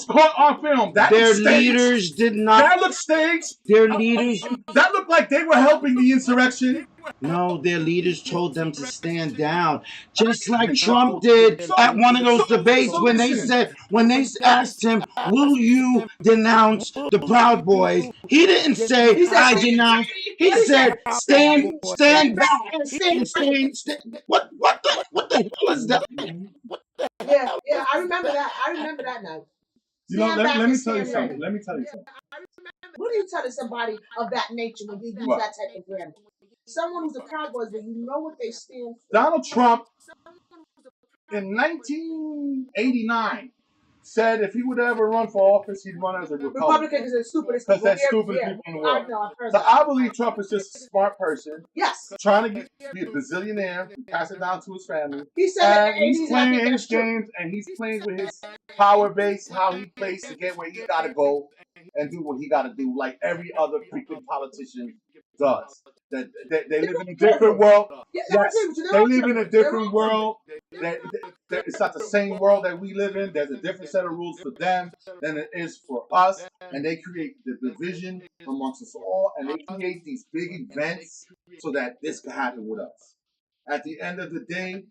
caught on film. Their leaders did not. That looked staged. Their leaders. That looked like they were helping the insurrection. No, their leaders told them to stand down, just like Trump did at one of those debates when they asked him, "Will you denounce the Proud Boys?" He didn't say, "I denounce." He said, "Stand back and stand." What the hell is that? Yeah, I remember that now. Let me tell you something. What do you tell somebody of that nature when you use that type of grammar? Someone who's a cowboy, but you know what they stand for. Donald Trump in 1989 said if he would ever run for office, he'd run as a Republican. Republicans are the stupidest Because people. they're stupid people in the world. I know, I've heard So that. I believe Trump is just a smart person. Yes. Trying to be a bazillionaire, pass it down to his family. He said And he's playing his games, and he's playing with his power base, how he plays to get where he gotta go and do what he gotta do, like every other freaking politician does. That they live in a different world. Yes, they live in a different world. It's not the same world that we live in. There's a different set of rules for them than it is for us, and they create the division amongst us all, and they create these big events so that this can happen with us. At the end of the day,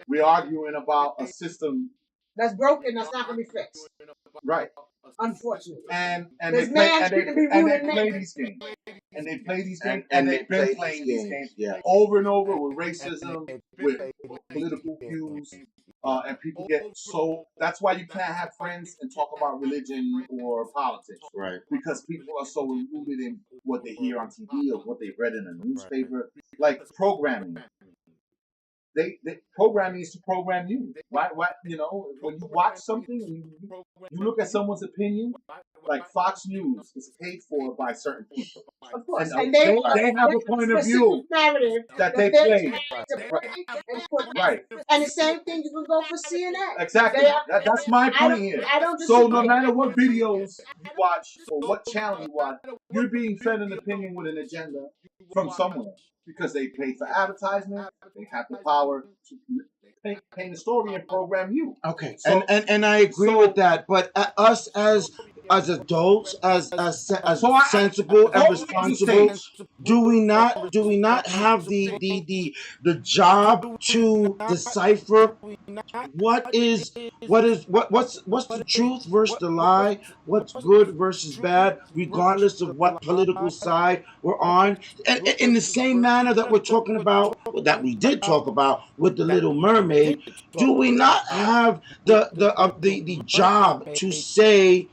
we're arguing about a system that's broken. That's not going to be fixed. Right. Unfortunately. And they play these games. And they play these games, and they've been playing these games over and over with racism, with political views, and people get so. That's why you can't have friends and talk about religion or politics, right? Because people are so rooted in what they hear on TV or what they've read in a newspaper, like programming. They programming is to program you. Why? You know, when you watch something, you look at someone's opinion. Like Fox News is paid for by certain people. Of course, and they have a point of view that they play. Right. And the same thing you can go for CNN. Exactly. That's my point here. So no matter what videos you watch or what channel you watch, you're being fed an opinion with an agenda from somewhere. Because they pay for advertisement, they have the power to paint a story and program you. Okay, so, and I agree with that. But us as adults, as sensible and responsible, do we not have the job to decipher what's the truth versus the lie, what's good versus bad, regardless of what political side we're on, in the same manner that we're talking about, that we did talk about with the Little Mermaid. Do we not have the job to say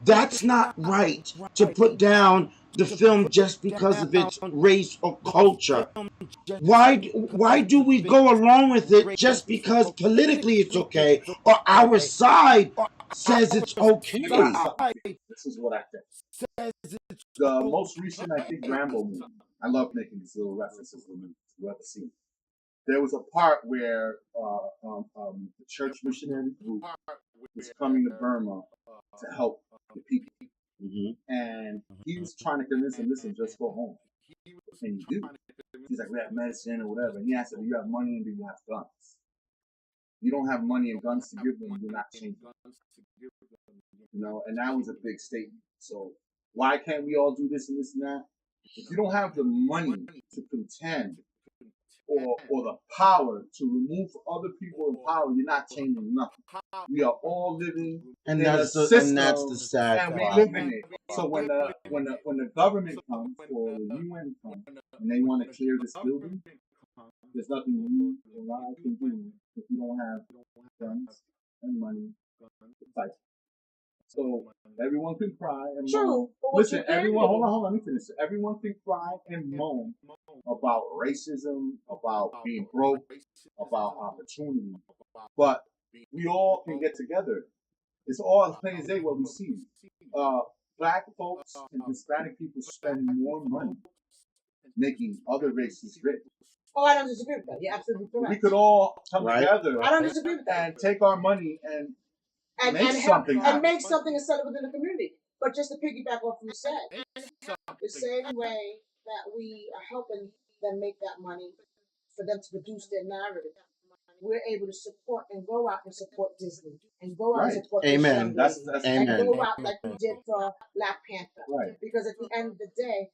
that's not right, to put down the film just because of its race or culture? Why do we go along with it just because politically it's okay, or our side says it's okay? This is what I think. The most recent, I think, Rambo movie. I love making these little references to movies. You ever seen? There was a part where the church missionary group was coming to Burma to help the people. Mm-hmm. And he was trying to convince them, listen, just go home. And you do. He's like, we have medicine or whatever. And he asked him, do you have money and do you have guns? You don't have money and guns to give them, you're not changing. You know, and that was a big statement. So why can't we all do this and this and that? If you don't have the money to contend or the power to remove other people in power, you're not changing nothing. We are all living in a system, and that's the sad and we live in it. So when the government comes or the UN comes and they want to clear this building, there's nothing you or I can do if you don't have guns and money to fight. So everyone can cry and moan. Listen, everyone, hold on, let me finish. Everyone can cry and moan about racism, about being broke, about opportunity. But we all can get together. It's all as plain as day what we see. Black folks and Hispanic people spend more money making other races rich. Oh, I don't disagree with that. You're absolutely correct. We could all come together. I don't disagree with that. And take our money and make something and sell it within the community. But just to piggyback off what you said, the same way that we are helping them make that money for them to produce their narrative, we're able to support and go out and support Disney and go out and support Amen. That's Amen. And go out like we did for Black Panther. Right. Because at the end of the day,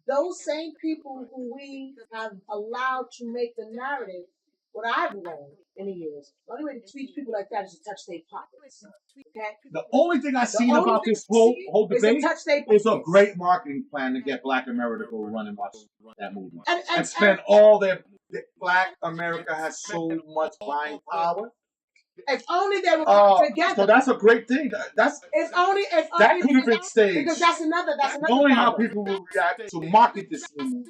those same people who we have allowed to make the narrative, what I've learned in the years, the only way to teach people like that is to touch their pockets. Okay? The only thing I've seen about this whole debate is a great marketing plan to get Black America to go run and watch that movie. And spend all their... Black America has so much buying power. If only they would come together. So that's a great thing. That could have been staged. Because that's another. Knowing how people will react to market this movie.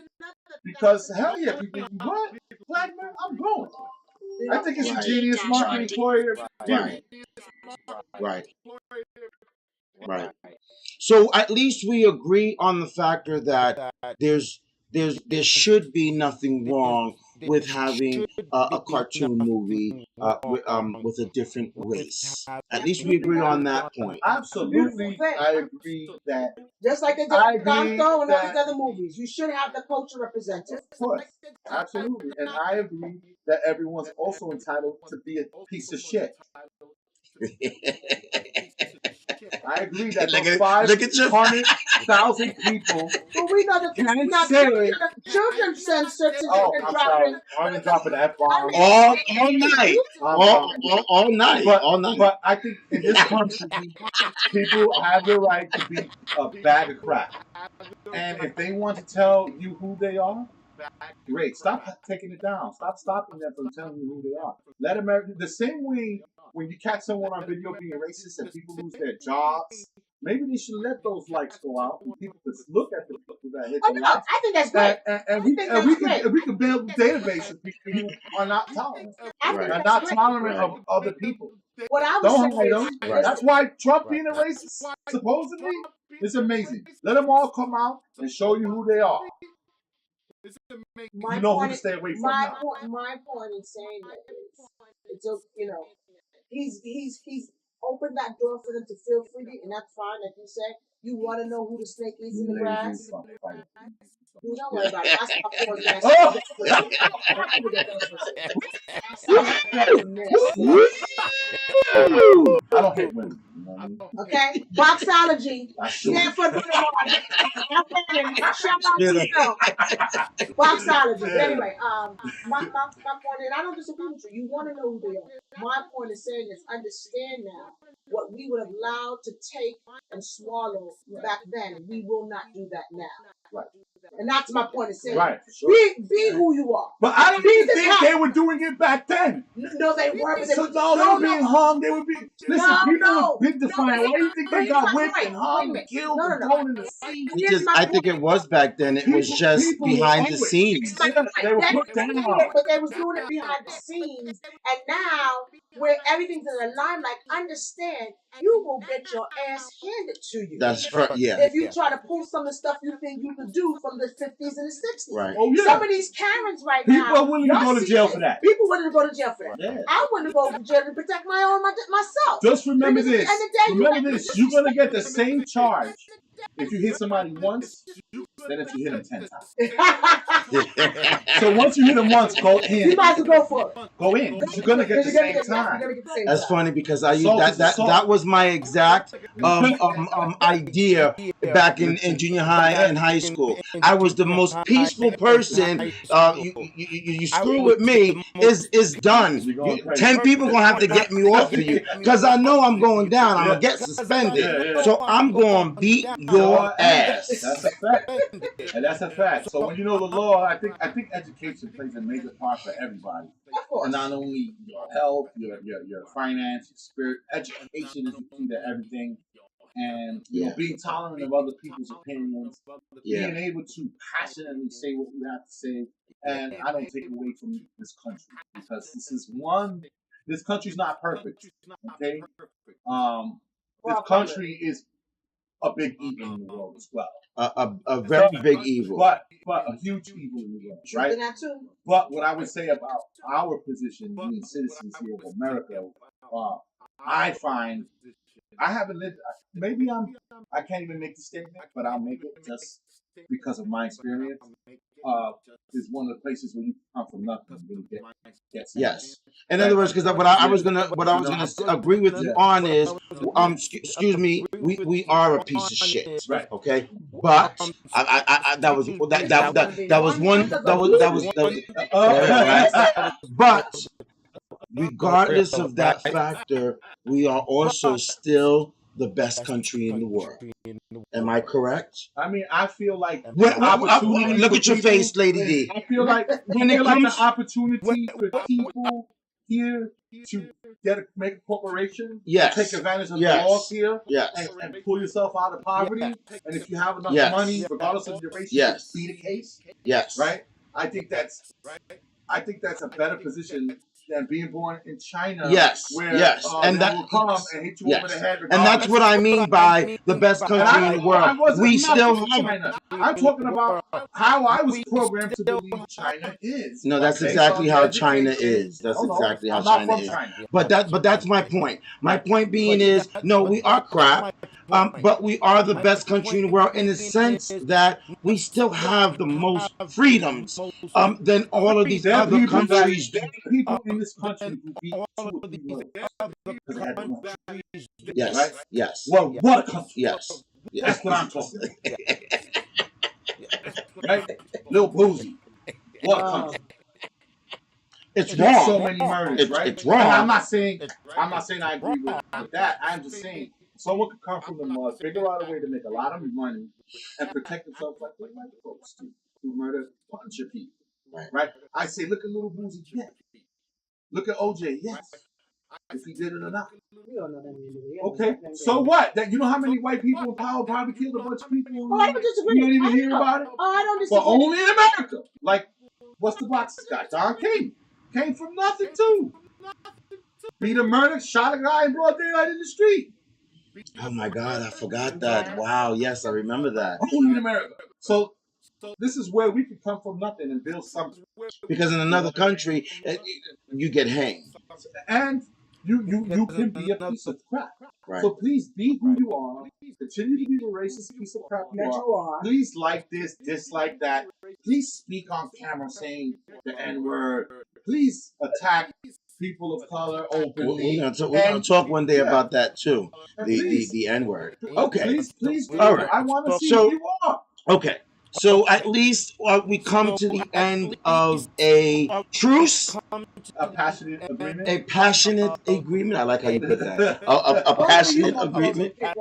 Because hell yeah, people, what? Black man, I'm going. I think it's a genius marketing ploy. Right. Right. Right. So at least we agree on the factor that there should be nothing wrong with having a cartoon movie with a different race. At least we agree on that point. Absolutely, I agree that. Just like they did I with agree Gonzo and all that- these other movies. You should have the culture represented. Of course, absolutely, and I agree that everyone's also entitled to be a piece of shit. I agree that Look those at your 500,000 people. But we know that Can not say- children censored since Oh, they're I'm dropping. sorry. I'm gonna drop an F-bomb. all night, all night, But, all night. but I think in this country, people have the right to be a bag of crap. And if they want to tell you who they are, great. Stop taking it down. Stop stopping them from telling you who they are. Let America, the same way when you catch someone on video being racist and people lose their jobs, maybe they should let those lights go out and people just look at the people that hit Oh, the no, lights. I think that's great. And we can build a database of people who are not tolerant. I think Right. Are that's not great. tolerant of other people. What I was Don't saying hide is, them. That's why Trump being a racist, supposedly, is amazing. Let them all come out and show you who they are. my You know who point to is- stay away from my now. point in saying that is, it's a, he's opened that door for them to feel free, and that's fine. Like you said, you want to know who the snake is in the grass. You don't worry about it. That's my four's I don't hate women. You know what I mean? Okay, Boxology. That's true. Stanford Boulevard. Shout out to yourself. Boxology. But anyway, my point is, I don't disagree with you. You want to know who they are. My point is saying is understand now what we would have allowed to take and swallow back then. We will not do that now. Right. And that's my point of saying. Right. Sure. Be who you are. But I don't even think they were doing it back then. No, they were. But they So were, no, they were being hung. They were being. Listen, people with big defiant. Why do you think they got whipped and hung and killed and thrown in the sea? I think it was back then. It was just People behind the angry. scenes. They were put down. But they was doing it behind the scenes. And now, where everything's in the limelight, understand, you will get your ass handed to you. That's right. Yeah. If you try to pull some of the stuff you think you could do from the 50s and the 60s. Right. Oh yeah. Some of these Karens right People now. are willing to y'all go to see jail it. for that. People willing to go to jail for that. Yeah. I wouldn't go to jail to protect myself. Just remember Because at the this. end of the day, Remember this. You're gonna get the same charge if you hit somebody once than if you hit them 10 times. So once you hit them once, go you in. might as well go for it. Go in. You're gonna get the same time. That's funny because I used Salt is that salt. that was my exact idea back in junior high and high school. I was the most peaceful person. You screw with me, is done. 10 people gonna have to get me off of you because I know I'm going down. I'm gonna get suspended. So I'm gonna beat your ass. That's a fact. And that's a fact. So when you know the law, I think education plays a major part for everybody. Of course. And not only your health, your finance, your spirit. Education is the key to everything. And being tolerant of other people's opinions, being able to passionately say what you have to say. And I don't take away from this country because this country's not perfect. Okay? This country is a big evil in the world as well. A very big evil. But a huge evil in the world, right? And that too. But what I would say about our position, being citizens here of America, I find I haven't lived. Maybe I can't even make the statement, but I'll make it just because of my experience. Is one of the places where you come from nothing and really get something. Yes. In other words, because what I was gonna agree with you on is, excuse me, we are a piece of shit, Right. okay? But that was one. But regardless of that factor, we are also still the best country in the world. Am I correct? I mean, I feel like Look at your face, Lady D. I feel like When it an comes, opportunity for people here to make a corporation, Yes. take advantage of Yes. the laws here, yes, and pull yourself out of poverty. And if you have enough Yes. money, regardless of your race, Yes. be the case, yes, right? I think that's a better position than being born in China. Yes, where, yes, and they that will come and hit you over the head. and that's what I mean by the best country in the world. We still have China. I'm talking about how I was programmed to believe China is. No, that's exactly how China is. That's exactly how China is. But that's my point. My point being is, no, we are crap, but we are the best country in the world in the sense that we still have the most freedoms than all of these other countries. There are people in this country who beat 2 or 3 murders because they had enough. Yes, right? yes. Well, what a country. Yes. That's what I'm talking about. Right? Lil Boozy. What a country. It's wrong. So many murders, right? It's wrong. And I'm not saying I agree with that. I'm just saying someone could come from the mud, figure out a way to make a lot of money, and protect themselves like white folks do, who murder a bunch of people. Right? I say, look at Lil Boozy. Yes. Look at OJ. Yes. If he did it or not. Okay. So what? That you know how many white people in power probably killed a bunch of people? Oh, I don't disagree. You don't even hear about it? Oh, I don't disagree. But only in America. Like, what's the boxer guy? Don King. Came from nothing, too. Beat a murder, shot a guy in broad daylight in the street. Oh, my God. I forgot that. Wow. Yes, I remember that. Only in America. So this is where we can come from nothing and build something. Because in another country, you get hanged. And you can be a piece of crap. Right. So please be who you are. Continue to be the racist piece of crap you are. Please like this, dislike that. Please speak on camera saying the N-word. Please attack people of color openly. We're gonna talk one day about that too. The N-word. Okay. Please do. All right. I want to see who you are. Okay. So at least we come to the end of a truce. A passionate agreement. A passionate agreement. I like how you put that. A passionate agreement. No,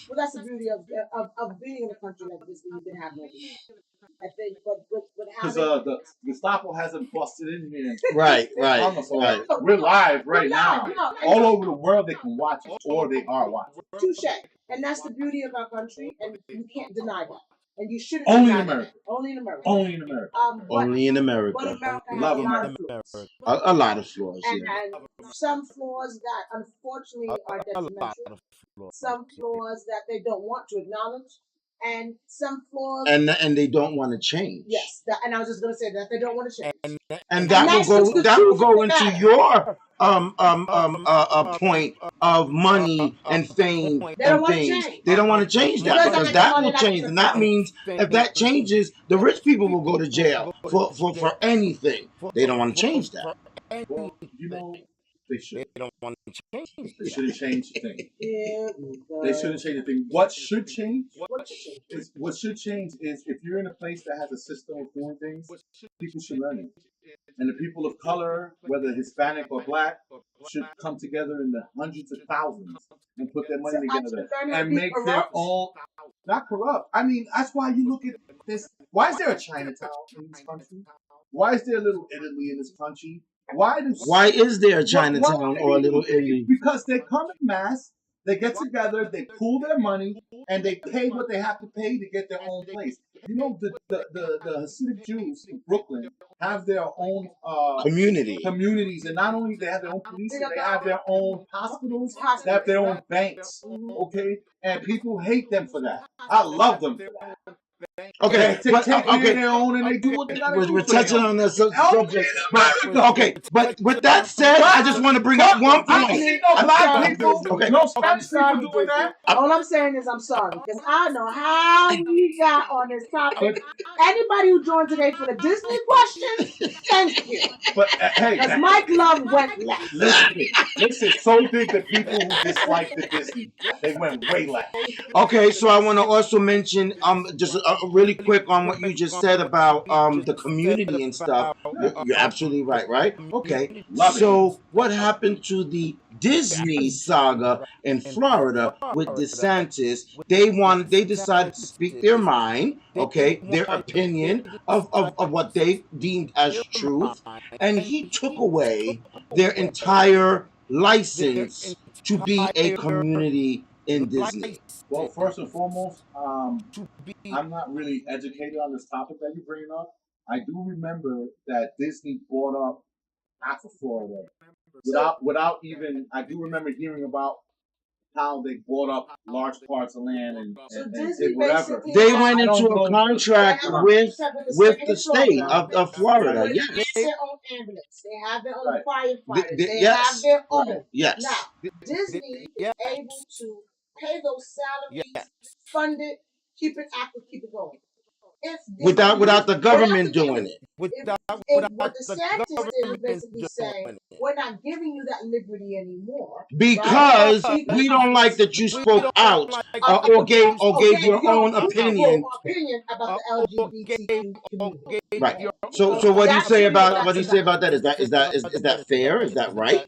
well, that's the beauty of being in a country like this where you can have no agreement. I think, but because the Gestapo hasn't busted in here. Right. We're live right now. All over the world, they can watch us, or they are watching. Touche. And that's the beauty of our country, and you can't deny that. And you shouldn't. Only in America. Only in America. Only in America. Only in America. But America has Love a lot America. of flaws. A lot of flaws. And some flaws that unfortunately are detrimental. Some flaws that they don't want to acknowledge. And some flaws, and they don't want to change. Yes, and I was just going to say that they don't want to change. And that will go into your point of money and fame and things. They don't want to change that because that will change, and that means if that changes, the rich people will go to jail for anything. They don't want to change that. Well, you know. They should. They don't want to change. They shouldn't change the thing. They shouldn't change the thing. What should change? What should change is if you're in a place that has a system of doing things, people should learn it. And the people of color, whether Hispanic or black, should come together in the hundreds of thousands and put their money together and make their own. Not corrupt. I mean, that's why you look at this. Why is there a Chinatown in this country? Why is there a little Italy in this country? Why is there a Chinatown or a little Italy? Because they come in mass, they get together, they pool their money, and they pay what they have to pay to get their own place. You know, the Hasidic Jews in Brooklyn have their own communities, and not only they have their own police, they have their own hospitals, they have their own banks. Okay, and people hate them for that. I love them for that. Okay, they take their own and they do what they gotta do. We're touching on that subject. But with that said, I just want to bring up one point. No Spanish people doing that. All I'm saying is I'm sorry because I know how we got on this topic. Anybody who joined today for the Disney question, thank you. But hey, because Mike Love went left. Listen, so big that people who dislike the Disney, they went way left. Okay, so I want to also mention just really quick on what you just said about the community and stuff. You're absolutely right? Okay. So what happened to the Disney saga in Florida with DeSantis? They decided to speak their mind, okay, their opinion of what they deemed as truth, and he took away their entire license to be a community in Disney? Well, first and foremost, I'm not really educated on this topic that you're bringing up. I do remember that Disney bought up half of Florida without even. I do remember hearing about how they bought up large parts of land and did whatever. They went into a contract with the state of Florida. They Yes. get their own ambulance. They have their own firefighters. They yes. have their own. Yes. Now, Disney is able to pay those salaries, fund it, keep it active, keep it going. If Without the government doing it. if what DeSantis did was basically saying, we're not giving you that liberty anymore. Because right? we don't like that you spoke out or gave your own opinion. Opinion about the LGBTQ community. Right. So what do you say about that? Is that fair? Is that right?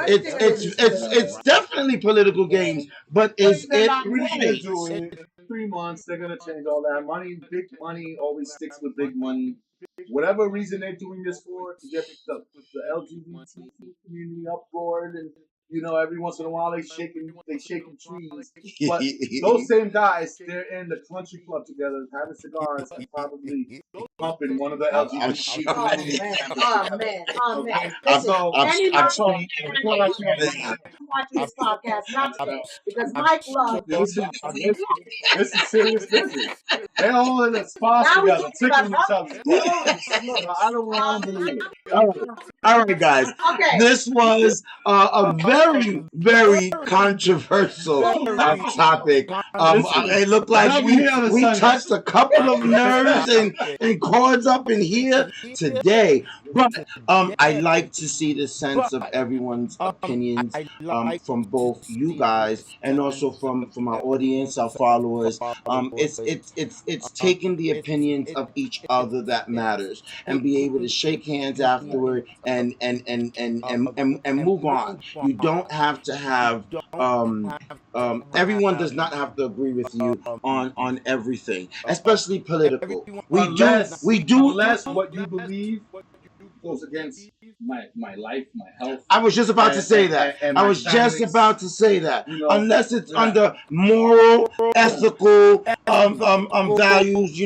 It's definitely political games, but is it right? In 3 months, they're gonna change all that money. Big money always sticks with big money. Whatever reason they're doing this for, to get the LGBT community uproared, and every once in a while they shaking trees. But those same guys, they're in the country club together, having cigars, and probably pumping one of the LGBT community. Oh man. Watching this podcast, not today, because Mike loves this is serious business. They're all in the spots together, tickling each other. I don't want to believe it. All right, guys. Okay. This was a very, very controversial topic. It looked like we touched a couple of nerves and chords up in here today. But I like to see the sense of everyone's opinions from both you guys and also from our audience, our followers. It's taking the opinions of each other that matters, and be able to shake hands afterward and move on. You don't have to have everyone does not have to agree with you on everything, especially political. Unless what you believe goes against my life, my health. I was just about to say that. I was just about to say that. Unless it's under moral, ethical values,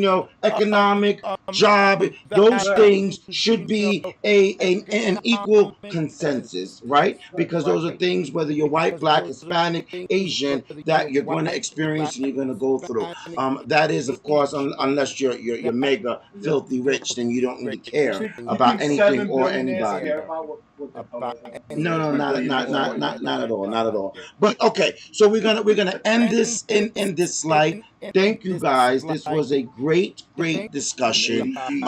economic, job, those things should be an equal consensus, right? Because those are things, whether you're white, black, Hispanic, Asian, that you're going to experience and you're going to go through. That is, of course, unless you're mega filthy rich, then you don't really care about anything or anybody. No, not at all. But okay, so we're gonna end this in this light. Thank you guys. This was a great discussion. Thank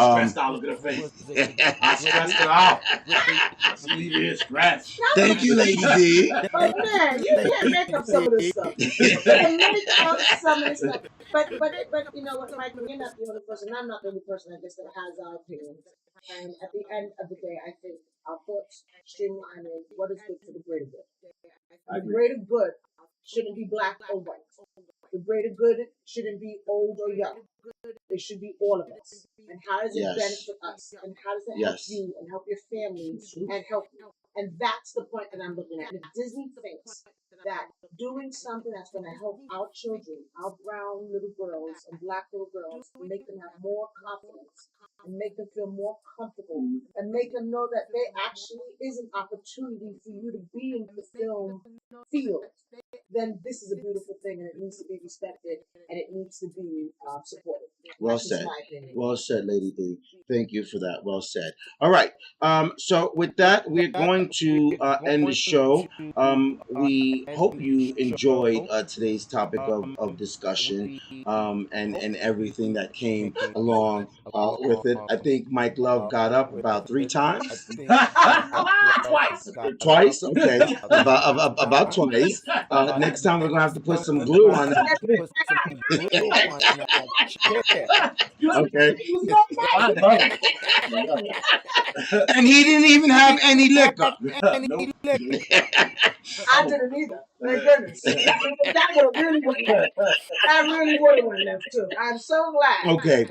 you, Lady D. But man, you can't make up some of this stuff. You can make up some of this stuff. But you know what, Mike, you're not the only person. I'm not the only person, I guess, that has our opinions. And at the end of the day, I think our thoughts streamline in what is good for the greater good. The greater good shouldn't be black or white. The greater good shouldn't be old or young. It should be all of us. And how does it benefit us? And how does it help you and help your family and help you? And that's the point that I'm looking at. If Disney thinks that doing something that's going to help our children, our brown little girls and black little girls, make them have more confidence and make them feel more comfortable and make them know that there actually is an opportunity for you to be in the film field, then this is a beautiful thing and it needs to be respected and it needs to be supported. Well said. Well said, Lady D. Thank you for that. Well said. All right. So with that, we're going to end the show. We hope you enjoyed today's topic of discussion and everything that came along with it. I think Mike Love got up about 3 times. Twice? Okay. About twice. Next time we're going to have to put some glue on that. Okay. And he didn't even have any liquor. I didn't either. Thank goodness. That would have really went. That really would have went too. I'm so glad. Okay.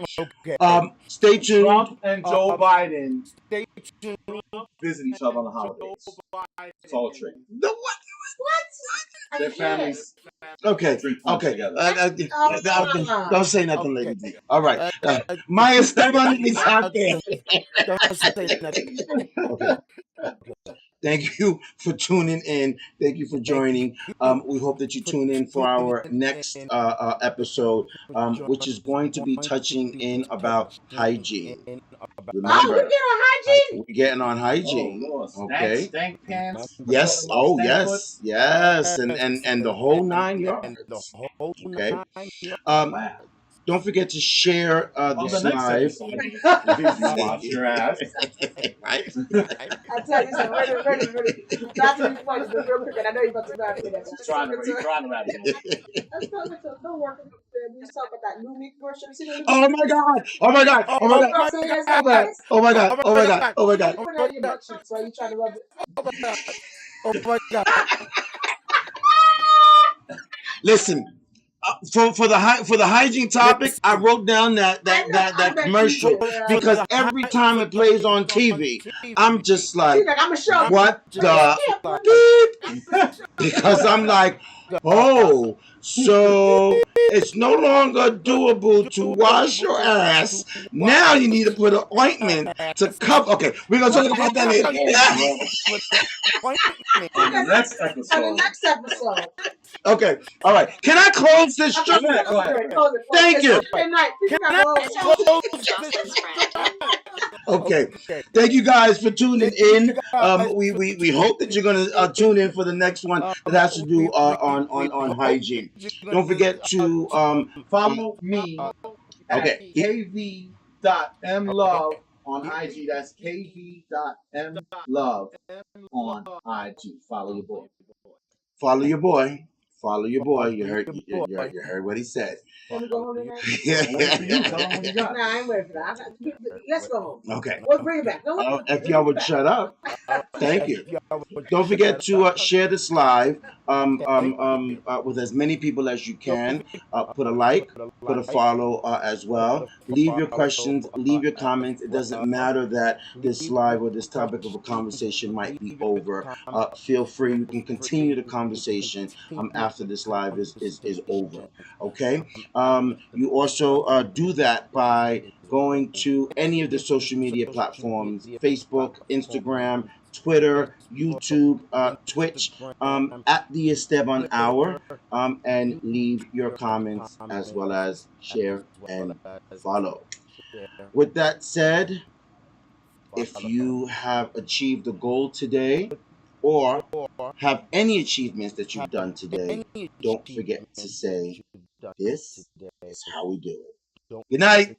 Stay tuned. Trump and Joe Biden visit each other on the holidays. It's all a trick. The what? What? Their families Okay. Drink punch Okay. together. Don't say nothing, Lady D. All right. Maya Esteban is out there. Don't say nothing. Okay. Thank you for tuning in. Thank you for joining. We hope that you tune in for our next episode, which is going to be touching in about hygiene. Oh, we Remember, get on hygiene. we're getting on hygiene. Lord. Okay. Stank pants. Yes. Talking about Oh, stank yes. Yes. And the whole 9 yards. Okay. Wow. Don't forget to share On this the next live. episode, you wash your ass. Right? I tell you something. Ready. Not to be funny, but real quick, and I know you're about to laugh at that. He's trying to wrap it up. Let's talk about don't work. We was talking about that new meat commercial. You see that? Oh my God! Oh my God! Oh my God! Oh my God! Oh my God! Oh my God! Put that in your butt cheeks while you trying to rub it. Oh my God. Listen, for the hygiene topic, I wrote down that commercial because every time it plays on TV, I'm just like, She's like, I'm gonna show you. what the beep? Because I'm like, oh, so it's no longer doable to wash your ass. Now you need to put an ointment to cover. Okay, we're gonna talk about that later. On the next On the episode. next episode. Okay, all right. Can I close this? Go ahead. Thank you. Good night. People gotta go. Okay. Thank you guys for tuning in. We hope that you're gonna tune in for the next one that has to do on hygiene. Don't forget to Follow me at Okay. kv.mlove on IG. That's kv.mlove on IG. Follow your boy. follow your boy. Follow your boy. You heard what he said. Can we go home tonight? Tell him what you got. Nah, I ain't ready for that. Let's go home. Okay. We'll bring it back. No, If y'all would shut up. Thank you. Don't forget to share this live with as many people as you can. Put a like, put a follow as well. Leave your questions, leave your comments. It doesn't matter that this live or this topic of a conversation might be over. Feel free. You can continue the conversation after this live is over. Okay? You also do that by going to any of the social media platforms: Facebook, Instagram, Twitter, YouTube, Twitch, at the Esteban Hour, and leave your comments as well as share and follow. With that said, if you have achieved a goal today or have any achievements that you've done today, don't forget to say, this is how we do it. Good night.